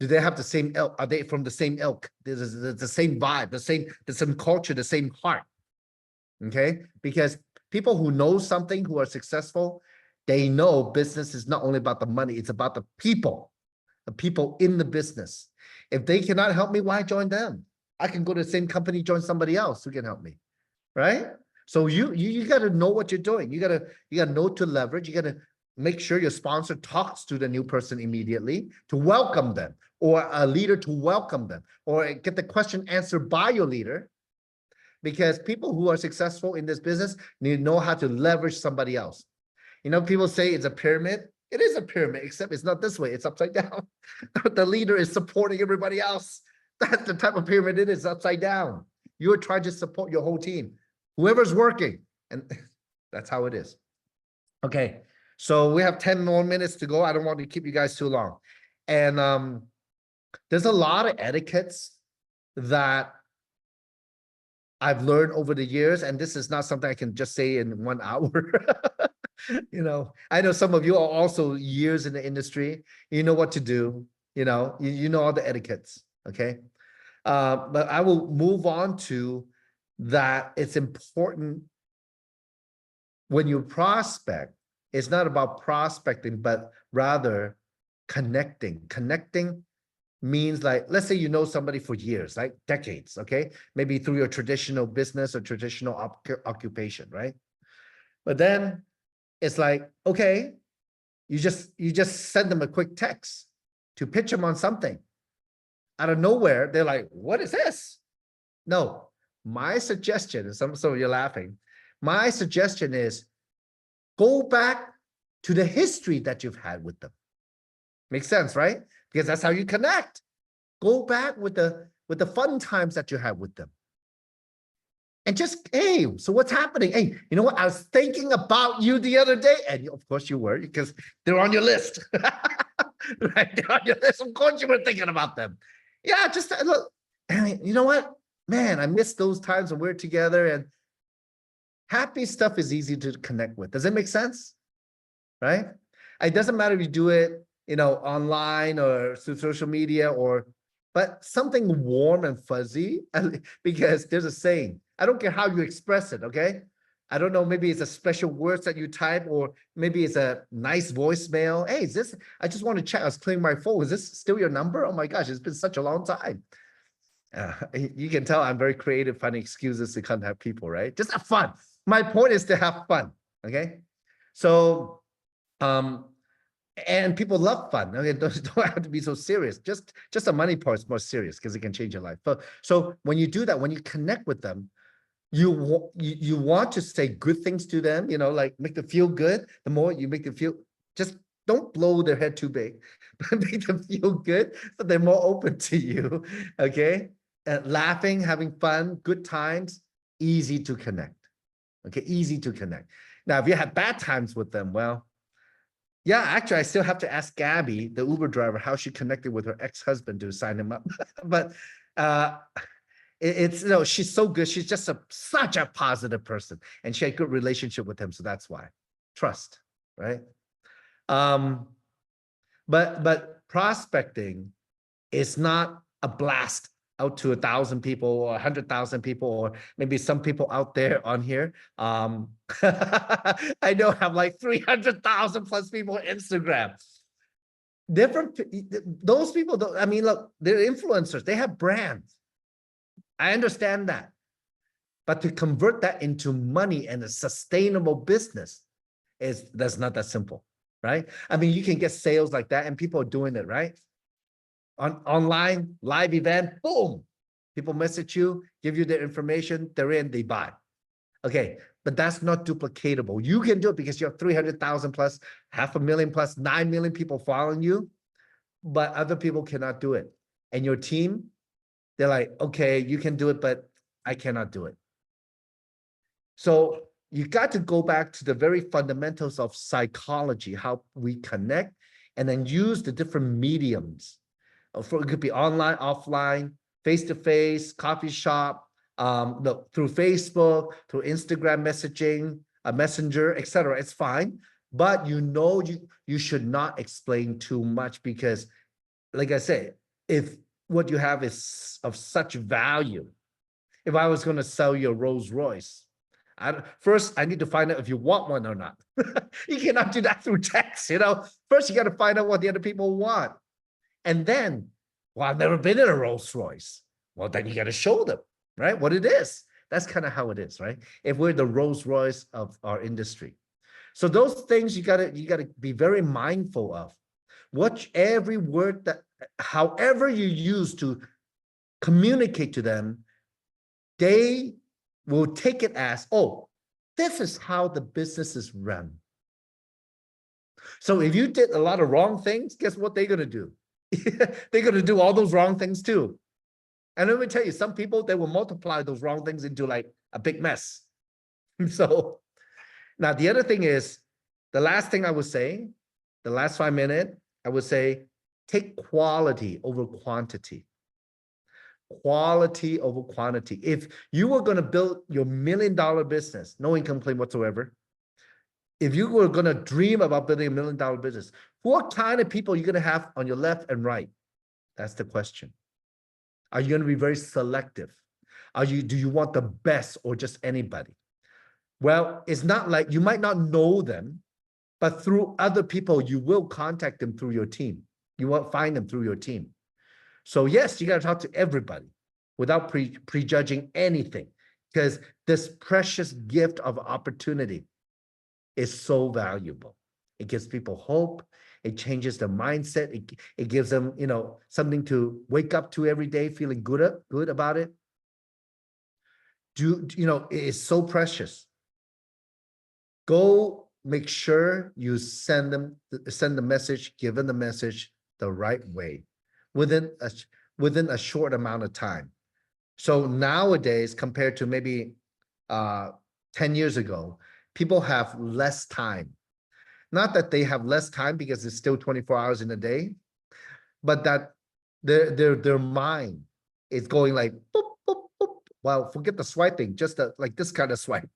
Do they have the same ilk? Are they from the same ilk? There's the same vibe, the same culture, the same heart. Okay? Because people who know something, who are successful, they know business is not only about the money, it's about the people in the business. If they cannot help me, why join them? I can go to the same company, join somebody else who can help me, right? So you got to know what you're doing. You got to know to leverage. You got to make sure your sponsor talks to the new person immediately to welcome them, or a leader to welcome them, or get the question answered by your leader. Because people who are successful in this business need to know how to leverage somebody else. People say it's a pyramid. It is a pyramid, except it's not this way. It's upside down. The leader is supporting everybody else. That's the type of pyramid it is, upside down. You're trying to support your whole team, whoever's working. And that's how it is. Okay, so we have 10 more minutes to go. I don't want to keep you guys too long. And there's a lot of etiquettes that I've learned over the years, and this is not something I can just say in 1 hour. I know some of you are also years in the industry. You know what to do. You know all the etiquettes. Okay, but I will move on to that. It's important when you prospect. It's not about prospecting, but rather connecting. Connecting means, like, let's say you know somebody for years, like decades, okay? Maybe through your traditional business or traditional occupation, right? But then it's like, okay, you just send them a quick text to pitch them on something. Out of nowhere, they're like, what is this? No, my suggestion is, some of you are laughing. My suggestion is go back to the history that you've had with them. Makes sense, right? Because that's how you connect. Go back with the fun times that you had with them. And just, hey, so what's happening? Hey, you know what? I was thinking about you the other day. And of course you were, because they're on your list. Right? They're on your list. Of course you were thinking about them. Yeah, just look. And you know what? Man, I miss those times when we're together, and happy stuff is easy to connect with. Does it make sense? Right? It doesn't matter if you do it, online or through social media, but something warm and fuzzy, because there's a saying, I don't care how you express it, okay? I don't know, maybe it's a special words that you type, or maybe it's a nice voicemail. Hey, I just want to check, I was clearing my phone. Is this still your number? Oh my gosh, it's been such a long time. You can tell I'm very creative, finding excuses to contact people, right? Just have fun. My point is to have fun, okay? So, and people love fun. Okay, don't have to be so serious. Just the money part is more serious, because it can change your life. So when you do that, when you connect with them, you want to say good things to them, like make them feel good. The more you make them feel, just don't blow their head too big, but make them feel good, so they're more open to you. Okay, laughing, having fun, good times, easy to connect. Okay, easy to connect. Now, if you have bad times with them, well, yeah, actually, I still have to ask Gabby, the Uber driver, how she connected with her ex-husband to sign him up. But she's so good. She's just such a positive person, and she had a good relationship with him. So that's why. Trust, right? But prospecting is not a blast out to 1,000 people or 100,000 people, or maybe some people out there on here. I know I have like 300,000 plus people on Instagram. Those people don't, I mean, look, they're influencers, they have brands. I understand that. But to convert that into money and a sustainable business that's not that simple, right? I mean, you can get sales like that and people are doing it, right? Online, live event, boom. People message you, give you their information, they're in, they buy. Okay, but that's not duplicatable. You can do it because you have 300,000 plus, 500,000 plus, 9 million people following you, but other people cannot do it. And your team, they're like, okay, you can do it, but I cannot do it. So you got to go back to the very fundamentals of psychology, how we connect, and then use the different mediums. It could be online, offline, face-to-face, coffee shop, through Facebook, through Instagram messaging, a messenger, etc. It's fine, but you should not explain too much because, like I said, if what you have is of such value, if I was going to sell you a Rolls Royce, first I need to find out if you want one or not. You cannot do that through text, First you got to find out what the other people want. And then, well, I've never been in a Rolls Royce. Well, then you got to show them, right? What it is. That's kind of how it is, right? If we're the Rolls Royce of our industry. So those things you gotta be very mindful of. Watch every word that, however you use to communicate to them, they will take it as, oh, this is how the business is run. So if you did a lot of wrong things, guess what they're going to do? They're going to do all those wrong things too. And let me tell you, some people, they will multiply those wrong things into like a big mess. So now the other thing is, the last thing I would say, the last 5 minutes, I would say, take quality over quantity. Quality over quantity. If you were going to build your $1 million business, no income claim whatsoever, if you were going to dream about building $1 million business, what kind of people are you going to have on your left and right? That's the question. Are you going to be very selective? Do you want the best or just anybody? Well, it's not like you might not know them, but through other people, you will contact them through your team. You won't find them through your team. So yes, you got to talk to everybody without prejudging anything, because this precious gift of opportunity is so valuable. It gives people hope. It changes their mindset. It gives them, something to wake up to every day, feeling good about it. It is so precious. Go make sure you send the message, give them the message the right way within a short amount of time. So nowadays, compared to maybe 10 years ago, people have less time. Not that they have less time because it's still 24 hours in a day, but that their mind is going like, boop, boop, boop. Well, forget the swiping, just like this kind of swipe.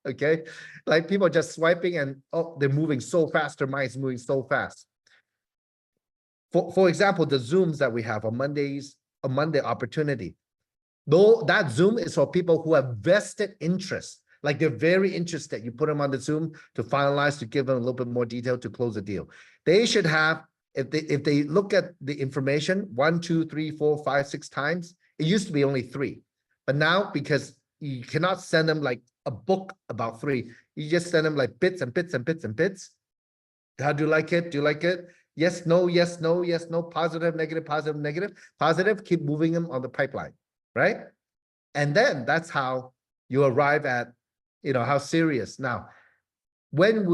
Okay, like people are just swiping and they're moving so fast, their mind's moving so fast. For example, the Zooms that we have on Mondays, a Monday opportunity, though that Zoom is for people who have vested interest, like they're very interested. You put them on the Zoom to finalize, to give them a little bit more detail to close the deal. They should have, if they look at the information 1, 2, 3, 4, 5, 6 times, it used to be only 3, but now because you cannot send them like a book about 3, you just send them like bits and bits and bits and bits. How do you like it? Do you like it? Yes, no, yes, no, yes, no, positive, negative, positive, negative, positive, keep moving them on the pipeline, right? And then that's how you arrive at, how serious. Now, when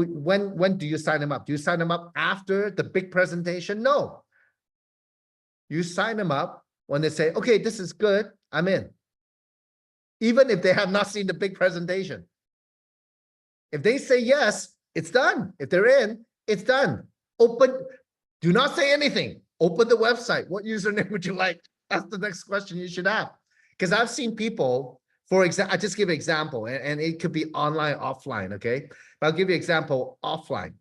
do you sign them up? Do you sign them up after the big presentation? No. You sign them up when they say, okay, this is good, I'm in. Even if they have not seen the big presentation. If they say yes, it's done. If they're in, it's done. Do not say anything. Open the website. What username would you like? That's the next question you should have. Because I've seen people, for example, I just give an example, and it could be online, offline, okay? But I'll give you an example offline.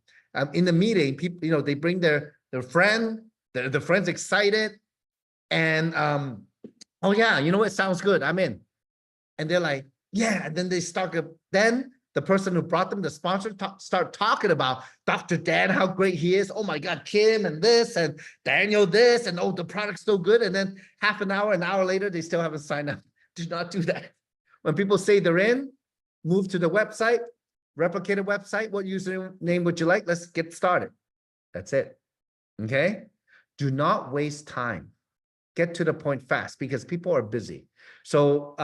In the meeting, people, they bring their friend, the friend's excited, and oh yeah, it sounds good, I'm in. And they're like, yeah, and then they start then the person who brought them, the sponsor, start talking about Dr. Dan, how great he is. Oh my God, Kim and this and Daniel this, and oh, the product's so good. And then half an hour later, they still haven't signed up. Do not do that. When people say they're in, move to the website, replicate a website. What username would you like? Let's get started. That's it. Okay. Do not waste time. Get to the point fast because people are busy. So,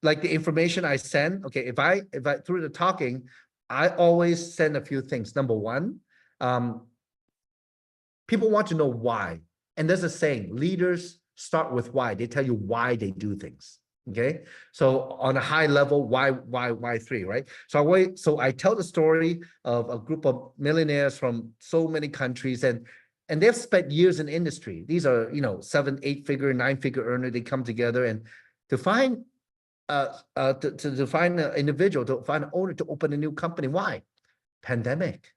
like the information I send, okay, if I through the talking, I always send a few things. Number one, people want to know why. And there's a saying, leaders start with why. They tell you why they do things. Okay. So on a high level, why three, right? So I tell the story of a group of millionaires from so many countries, and they've spent years in industry. These are, 7, 8-figure, 9-figure earner. They come together and to find to find an individual, to find an owner to open a new company. Why? Pandemic.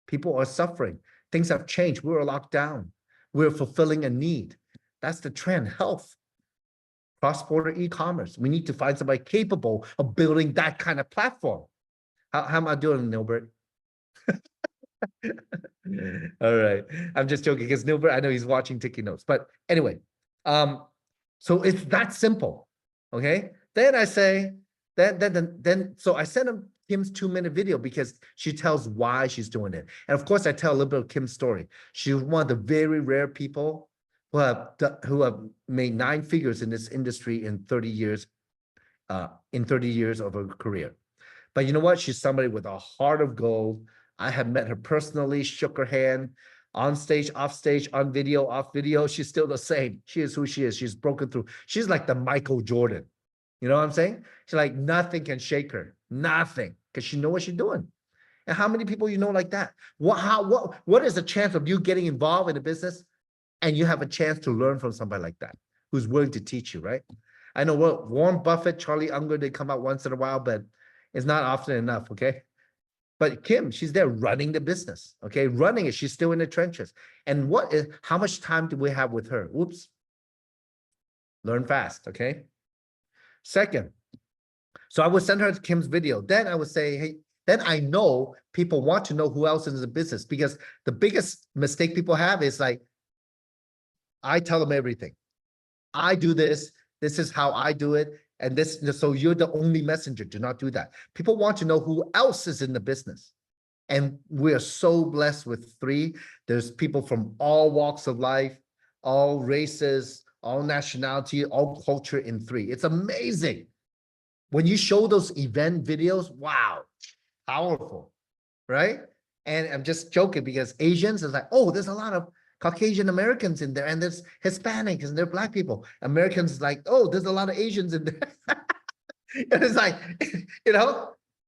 People are suffering. Things have changed. We're locked down. We're fulfilling a need. That's the trend. Health. Cross-border e-commerce. We need to find somebody capable of building that kind of platform. How am I doing, Nilbert? All right. I'm just joking because Nilbert, I know he's watching, taking notes. But anyway, so it's that simple. Okay. Then I say, so I send him Kim's 2-minute video because she tells why she's doing it. And of course, I tell a little bit of Kim's story. She's one of the very rare people who have made 9 figures in this industry in 30 years, of her career. But you know what? She's somebody with a heart of gold. I have met her personally, shook her hand, on stage, off stage, on video, off video. She's still the same. She is who she is. She's broken through. She's like the Michael Jordan. You know what I'm saying? She's like, nothing can shake her. Nothing. Because she knows what she's doing. And how many people you know like that? What is the chance of you getting involved in a business and you have a chance to learn from somebody like that who's willing to teach you, right? I know what Warren Buffett, Charlie Unger, they come out once in a while, but it's not often enough, okay? But Kim, she's there running the business, okay? Running it, she's still in the trenches. And how much time do we have with her? Oops. Learn fast, okay? Second, so I would send her Kim's video. Then I would say, hey, then I know people want to know who else is in the business, because the biggest mistake people have is like, I tell them everything. I do this. This is how I do it. And this, so you're the only messenger. Do not do that. People want to know who else is in the business. And we are so blessed with 3. There's people from all walks of life, all races, all nationality, all culture in 3. It's amazing. When you show those event videos, wow, powerful, right? And I'm just joking because Asians is like, oh, there's a lot of Caucasian Americans in there, and there's Hispanics and they're Black people. Americans like, oh, there's a lot of Asians in there. And it's like,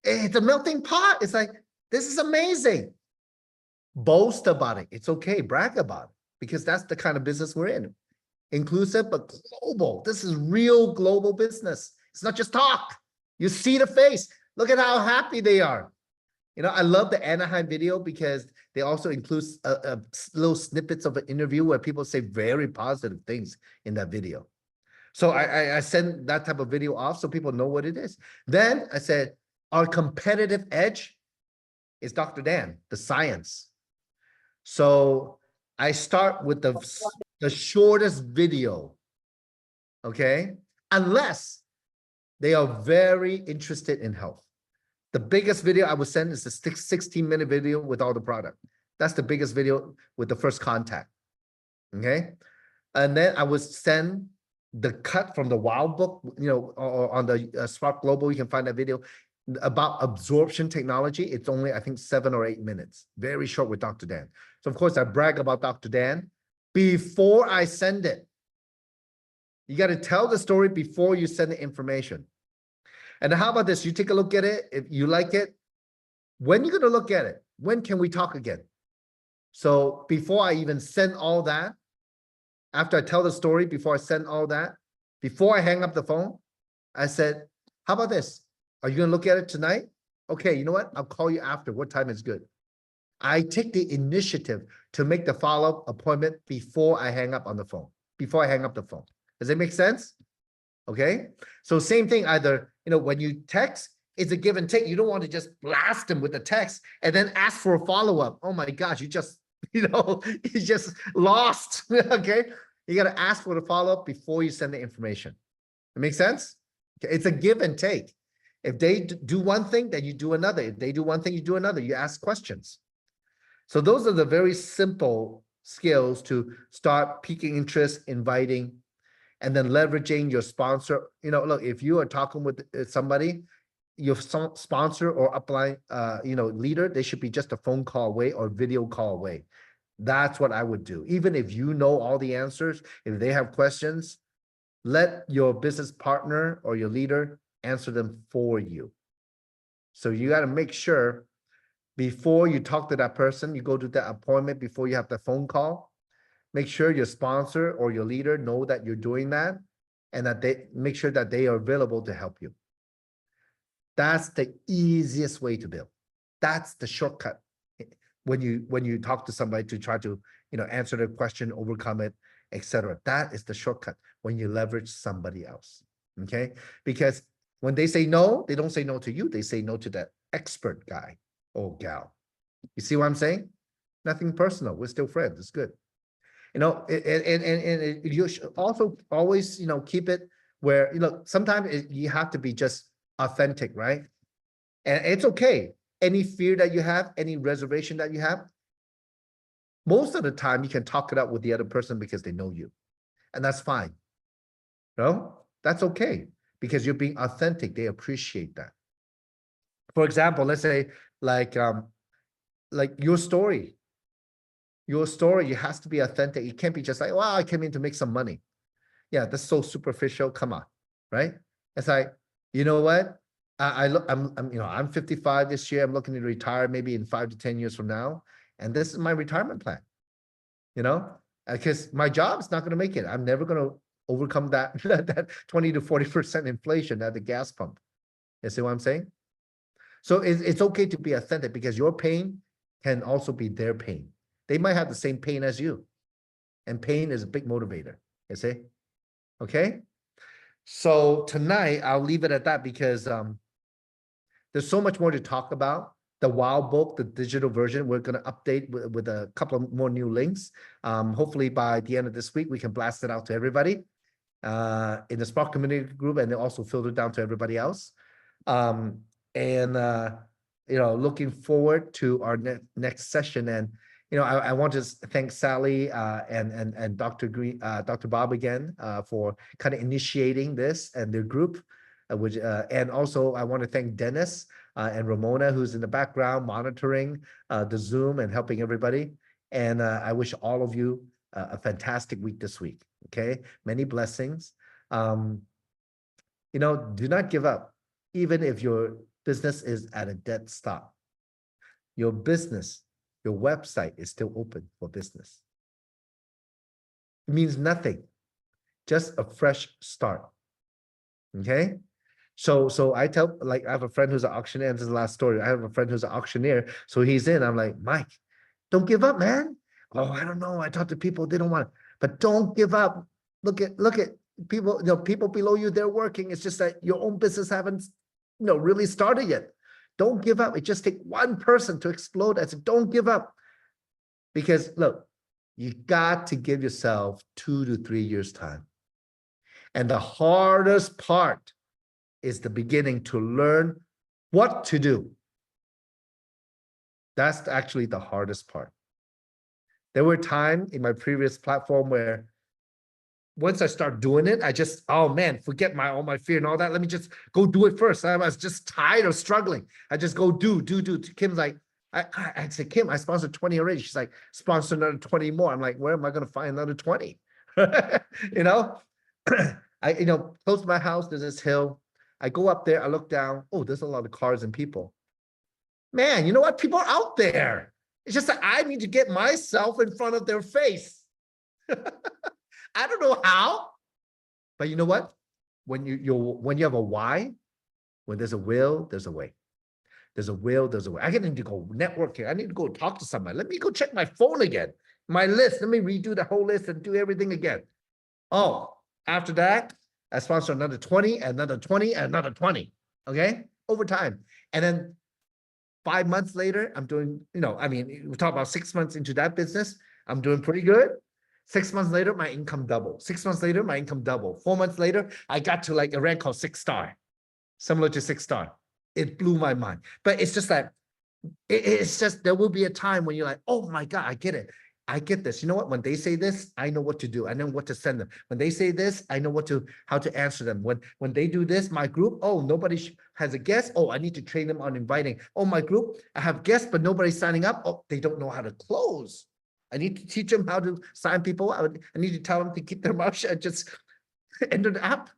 it's a melting pot. It's like, this is amazing. Boast about it. It's okay. Brag about it, because that's the kind of business we're in. Inclusive, but global. This is real global business. It's not just talk. You see the face. Look at how happy they are. I love the Anaheim video because they also include little snippets of an interview where people say very positive things in that video. So I send that type of video off so people know what it is. Then I said, our competitive edge is Dr. Dan, the science. So I start with the shortest video, okay? Unless they are very interested in health. The biggest video I would send is the 16-minute video with all the product. That's the biggest video with the first contact, okay? And then I would send the cut from the Wild Book, or on the Spark Global, you can find that video about absorption technology. It's only, I think, 7 or 8 minutes. Very short with Dr. Dan. So of course I brag about Dr. Dan before I send it. You got to tell the story before you send the information. And how about this? You take a look at it. If you like it, when you're going to look at it, when can we talk again? So before I even send all that, after I tell the story, before I send all that, before I hang up the phone, I said, how about this? Are you going to look at it tonight? Okay, you know what? I'll call you after. What time is good? I take the initiative to make the follow-up appointment before I hang up on the phone, before I hang up the phone. Does that make sense? Okay. So same thing, either, when you text, It's a give and take. You don't want to just blast them with the text and then ask for a follow-up. Oh my gosh, you just, you just lost. Okay. You got to ask for the follow-up before you send the information. It makes sense? Okay. It's a give and take. If they do one thing, then you do another. If they do one thing, you do another. You ask questions. So those are the very simple skills to start piquing interest, inviting, and then leveraging your sponsor. Look, if you are talking with somebody, your sponsor or upline, leader, they should be just a phone call away or video call away. That's what I would do. Even if you know all the answers, if they have questions, let your business partner or your leader answer them for you. So you got to make sure before you talk to that person, you go to that appointment, before you have the phone call, make sure your sponsor or your leader know that you're doing that, and that they make sure that they are available to help you. That's the easiest way to build. That's the shortcut when you talk to somebody to try to answer their question, overcome it, etc. That is the shortcut when you leverage somebody else. Okay, because when they say no, they don't say no to you. They say no to that expert guy or gal. You see what I'm saying? Nothing personal. We're still friends. It's good. And you should also always keep it where sometimes you have to be just authentic, right? And it's okay. Any fear that you have, any reservation that you have, most of the time you can talk it out with the other person because they know you, and that's fine. That's okay because you're being authentic. They appreciate that. For example, let's say like your story. Your story, it has to be authentic. It can't be just like, well, I came in to make some money. Yeah, that's so superficial. Come on, right? It's like, you know what? I'm 55 this year. I'm looking to retire maybe in 5 to 10 years from now, and this is my retirement plan. Because my job's not going to make it. I'm never going to overcome that 20 to 40% inflation at the gas pump. You see what I'm saying? So it's okay to be authentic because your pain can also be their pain. They might have the same pain as you, and pain is a big motivator. You see? Okay. So tonight I'll leave it at that because there's so much more to talk about. The WOW book, the digital version, we're going to update with a couple of more new links. Hopefully by the end of this week, we can blast it out to everybody in the Spark community group, and then also filter down to everybody else. Looking forward to our next session. And I want to thank Sally and Dr. Green, Dr. Bob again for kind of initiating this and their group, and also I want to thank Dennis and Ramona, who's in the background monitoring the Zoom and helping everybody. And I wish all of you a fantastic week this week. Okay, many blessings. Do not give up, even if your business is at a dead stop. Your business, your website is still open for business. It means nothing, just a fresh start. Okay. So I tell, like, I have a friend who's an auctioneer, and this is the last story. I have a friend who's an auctioneer. So he's in, I'm like, Mike, don't give up, man. Oh, I don't know. I talk to people, they don't want it, but don't give up. Look at people, people below you, they're working. It's just that your own business haven't, really started yet. Don't give up. It just takes one person to explode. I said, don't give up. Because look, you got to give yourself 2 to 3 years time. And the hardest part is the beginning, to learn what to do. That's actually the hardest part. There were times in my previous platform where once I start doing it, I just, oh man, forget all my fear and all that. Let me just go do it first. I was just tired of struggling. I just go do. Kim's like, I said, Kim, I sponsored 20 already. She's like, sponsor another 20 more. I'm like, where am I going to find another 20? I close to my house, there's this hill. I go up there, I look down. Oh, there's a lot of cars and people. Man, you know what? People are out there. It's just that I need to get myself in front of their face. I don't know how, but you know what? When you have a why, when there's a will, there's a way. There's a will, there's a way. I need to go networking. I need to go talk to somebody. Let me go check my phone again. My list. Let me redo the whole list and do everything again. Oh, after that, I sponsor another 20, another 20, and another 20. Okay? over time. And then 5 months later, I'm doing, I mean, we talk about 6 months into that business, I'm doing pretty good. 6 months later, my income doubled. 6 months later, my income doubled. 4 months later, I got to like a rank called 6-star, similar to 6-star. It blew my mind. But it's just that it's just there will be a time when you're like, oh my God, I get it. I get this. You know what? When they say this, I know what to do. I know what to send them. When they say this, I know how to answer them. When they do this, my group, oh, nobody has a guest. Oh, I need to train them on inviting. Oh, my group, I have guests, but nobody's signing up. Oh, they don't know how to close. I need to teach them how to sign people. I need to tell them to keep their mouth shut, just enter the app.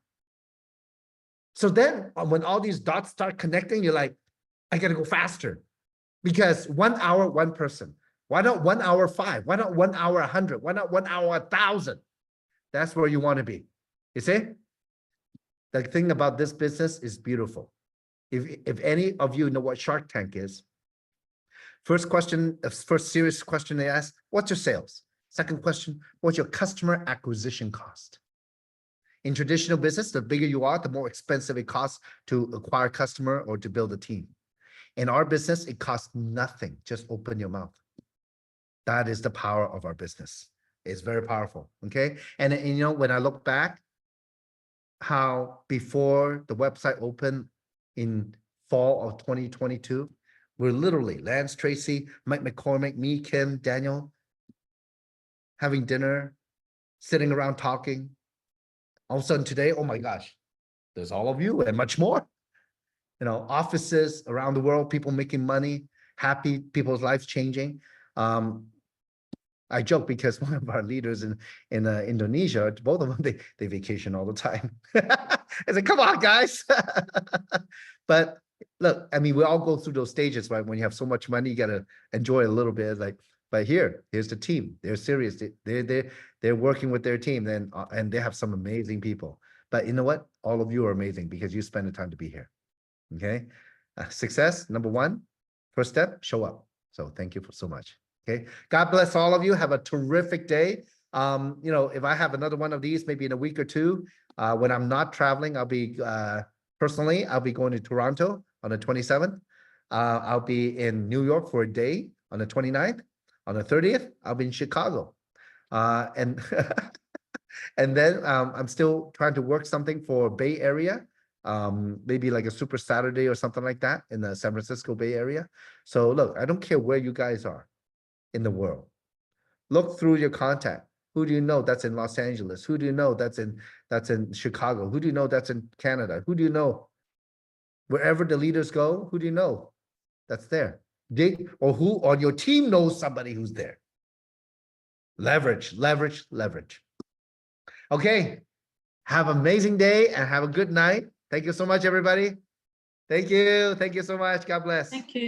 So then when all these dots start connecting, you're like, I got to go faster because 1 hour, one person. Why not 1 hour 5? Why not 1 hour 100? Why not 1 hour 1,000? That's where you want to be. You see? The thing about this business is beautiful. If any of you know what Shark Tank is, first serious question they ask, what's your sales? Second question, what's your customer acquisition cost? In traditional business, the bigger you are, the more expensive it costs to acquire a customer or to build a team. In our business, it costs nothing. Just open your mouth. That is the power of our business. It's very powerful, okay? And when I look back, how before the website opened in fall of 2022, we're literally Lance Tracy, Mike McCormick, me, Kim, Daniel, having dinner, sitting around talking. All of a sudden today, oh my gosh, there's all of you and much more. Offices around the world, people making money, happy, people's lives changing. I joke because one of our leaders in Indonesia, both of them, they vacation all the time. I said, come on, guys. But look, I mean, we all go through those stages, right? When you have so much money, you got to enjoy a little bit. But here's the team. They're serious. They're working with their team, and they have some amazing people. But you know what? All of you are amazing because you spend the time to be here. Okay. Success, number one, first step, show up. So thank you so much. Okay. God bless all of you. Have a terrific day. If I have another one of these, maybe in a week or two, when I'm not traveling, I'll be going to Toronto on the 27th. I'll be in New York for a day on the 29th. On the 30th, I'll be in Chicago. And and then I'm still trying to work something for Bay Area. Maybe like a Super Saturday or something like that in the San Francisco Bay Area. So look, I don't care where you guys are in the world. Look through your contact. Who do you know that's in Los Angeles? Who do you know that's in Chicago? Who do you know that's in Canada? Who do you know? Wherever the leaders go, who do you know that's there? Or who on your team knows somebody who's there? Leverage, leverage, leverage. Okay. Have an amazing day and have a good night. Thank you so much, everybody. Thank you. Thank you so much. God bless. Thank you.